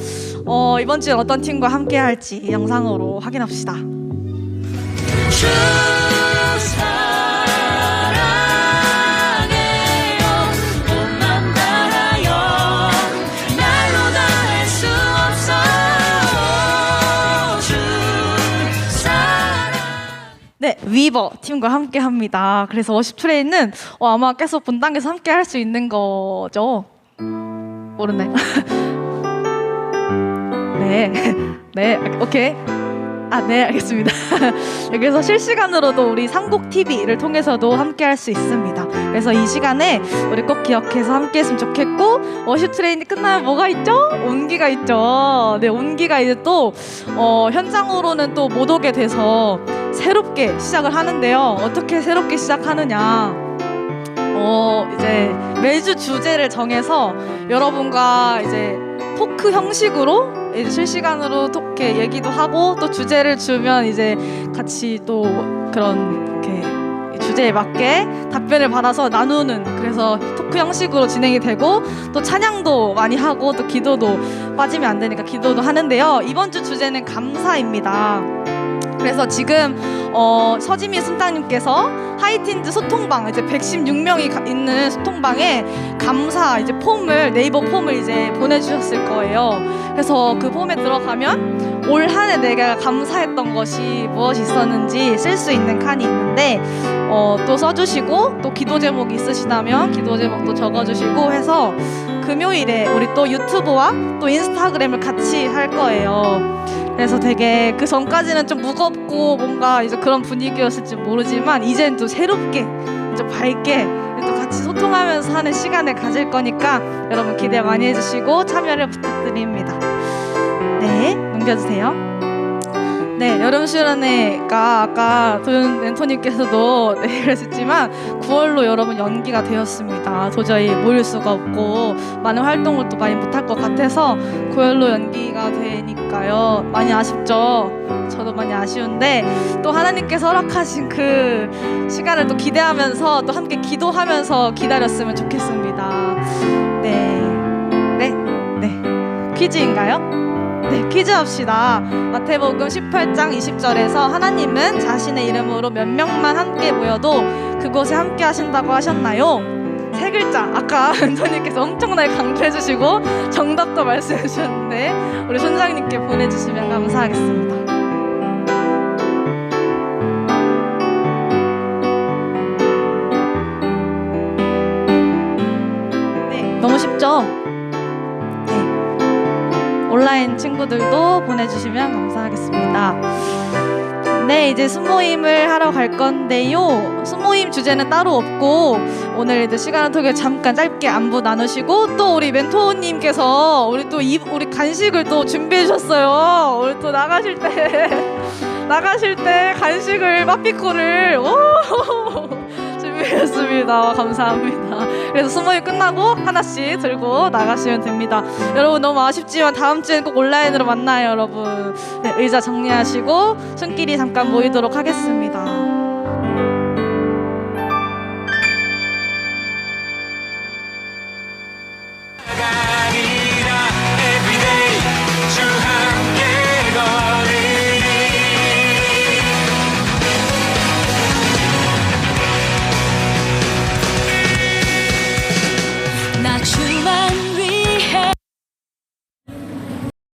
Speaker 4: 이번 주엔 어떤 팀과 함께 할지 영상으로 확인합시다.
Speaker 5: 주 사랑해요 온 맘 다하여 날로 다할 수 없어요 주 사랑.
Speaker 4: 네, 위버 팀과 함께 합니다. 그래서 워십 트레인은 아마 계속 본당에서 함께 할 수 있는 거죠. 모르나요? 네, 오케이. 네, 알겠습니다. 그래서 실시간으로도 우리 삼국 TV를 통해서도 함께 할 수 있습니다. 그래서 이 시간에 우리 꼭 기억해서 함께 했으면 좋겠고, 워십 트레인이 끝나면 뭐가 있죠? 온기가 있죠. 네, 온기가 이제 또 현장으로는 또 못 오게 돼서 새롭게 시작을 하는데요. 어떻게 새롭게 시작하느냐? 이제 매주 주제를 정해서 여러분과 이제 토크 형식으로 이제 실시간으로 이렇게 얘기도 하고 또 주제를 주면 이제 같이 또 그런 이렇게 주제에 맞게 답변을 받아서 나누는, 그래서 토크 형식으로 진행이 되고 또 찬양도 많이 하고 또 기도도 빠지면 안 되니까 기도도 하는데요. 이번 주 주제는 감사입니다. 그래서 지금 서지미 순장님께서 하이틴즈 소통방 이제 116명이 있는 소통방에 감사 이제 폼을, 네이버 폼을 이제 보내주셨을 거예요. 그래서 그 폼에 들어가면 올 한 해 내가 감사했던 것이 무엇이 있었는지 쓸 수 있는 칸이 있는데 또 써주시고 또 기도 제목이 있으시다면 기도 제목도 적어주시고 해서 금요일에 우리 또 유튜브와 또 인스타그램을 같이 할 거예요. 그래서 되게 그 전까지는 좀 무겁고 뭔가 이제 그런 분위기였을지 모르지만 이제는 또 새롭게 좀 밝게 또 같이 같이 소통하면서 하는 시간을 가질 거니까 여러분 기대 많이 해주시고 참여를 부탁드립니다. 네, 넘겨주세요. 네, 여름 수련회가 아까 도현 멘토님께서도 네, 그랬었지만 9월로 여러분 연기가 되었습니다. 도저히 모일 수가 없고 많은 활동을 또 많이 못할 것 같아서 9월로 연기가 되니까요. 많이 아쉽죠? 저도 많이 아쉬운데 또 하나님께서 허락하신 그 시간을 또 기대하면서 또 함께 기도하면서 기다렸으면 좋겠습니다. 네. 퀴즈인가요? 네, 퀴즈 합시다. 마태복음 18장 20절에서 하나님은 자신의 이름으로 몇 명만 함께 모여도 그곳에 함께 하신다고 하셨나요? 세 글자. 아까 은서님께서 엄청나게 강조해 주시고 정답도 말씀해 주셨는데 우리 손장님께 보내주시면 감사하겠습니다. 네, 너무 쉽죠? 온라인 친구들도 보내주시면 감사하겠습니다. 네, 이제 수모임을 하러 갈 건데요. 수모임 주제는 따로 없고 오늘 이제 시간을 통해 잠깐 짧게 안부 나누시고 또 우리 멘토님께서 우리 간식을 또 준비해 주셨어요. 우리 또 나가실 때 간식을 빠삐코를 준비했습니다. 감사합니다. 그래서 수모임 끝나고 하나씩 들고 나가시면 됩니다. 여러분 너무 아쉽지만 다음 주엔 꼭 온라인으로 만나요, 여러분. 네, 의자 정리하시고 손길이 잠깐 모이도록 하겠습니다.
Speaker 5: 가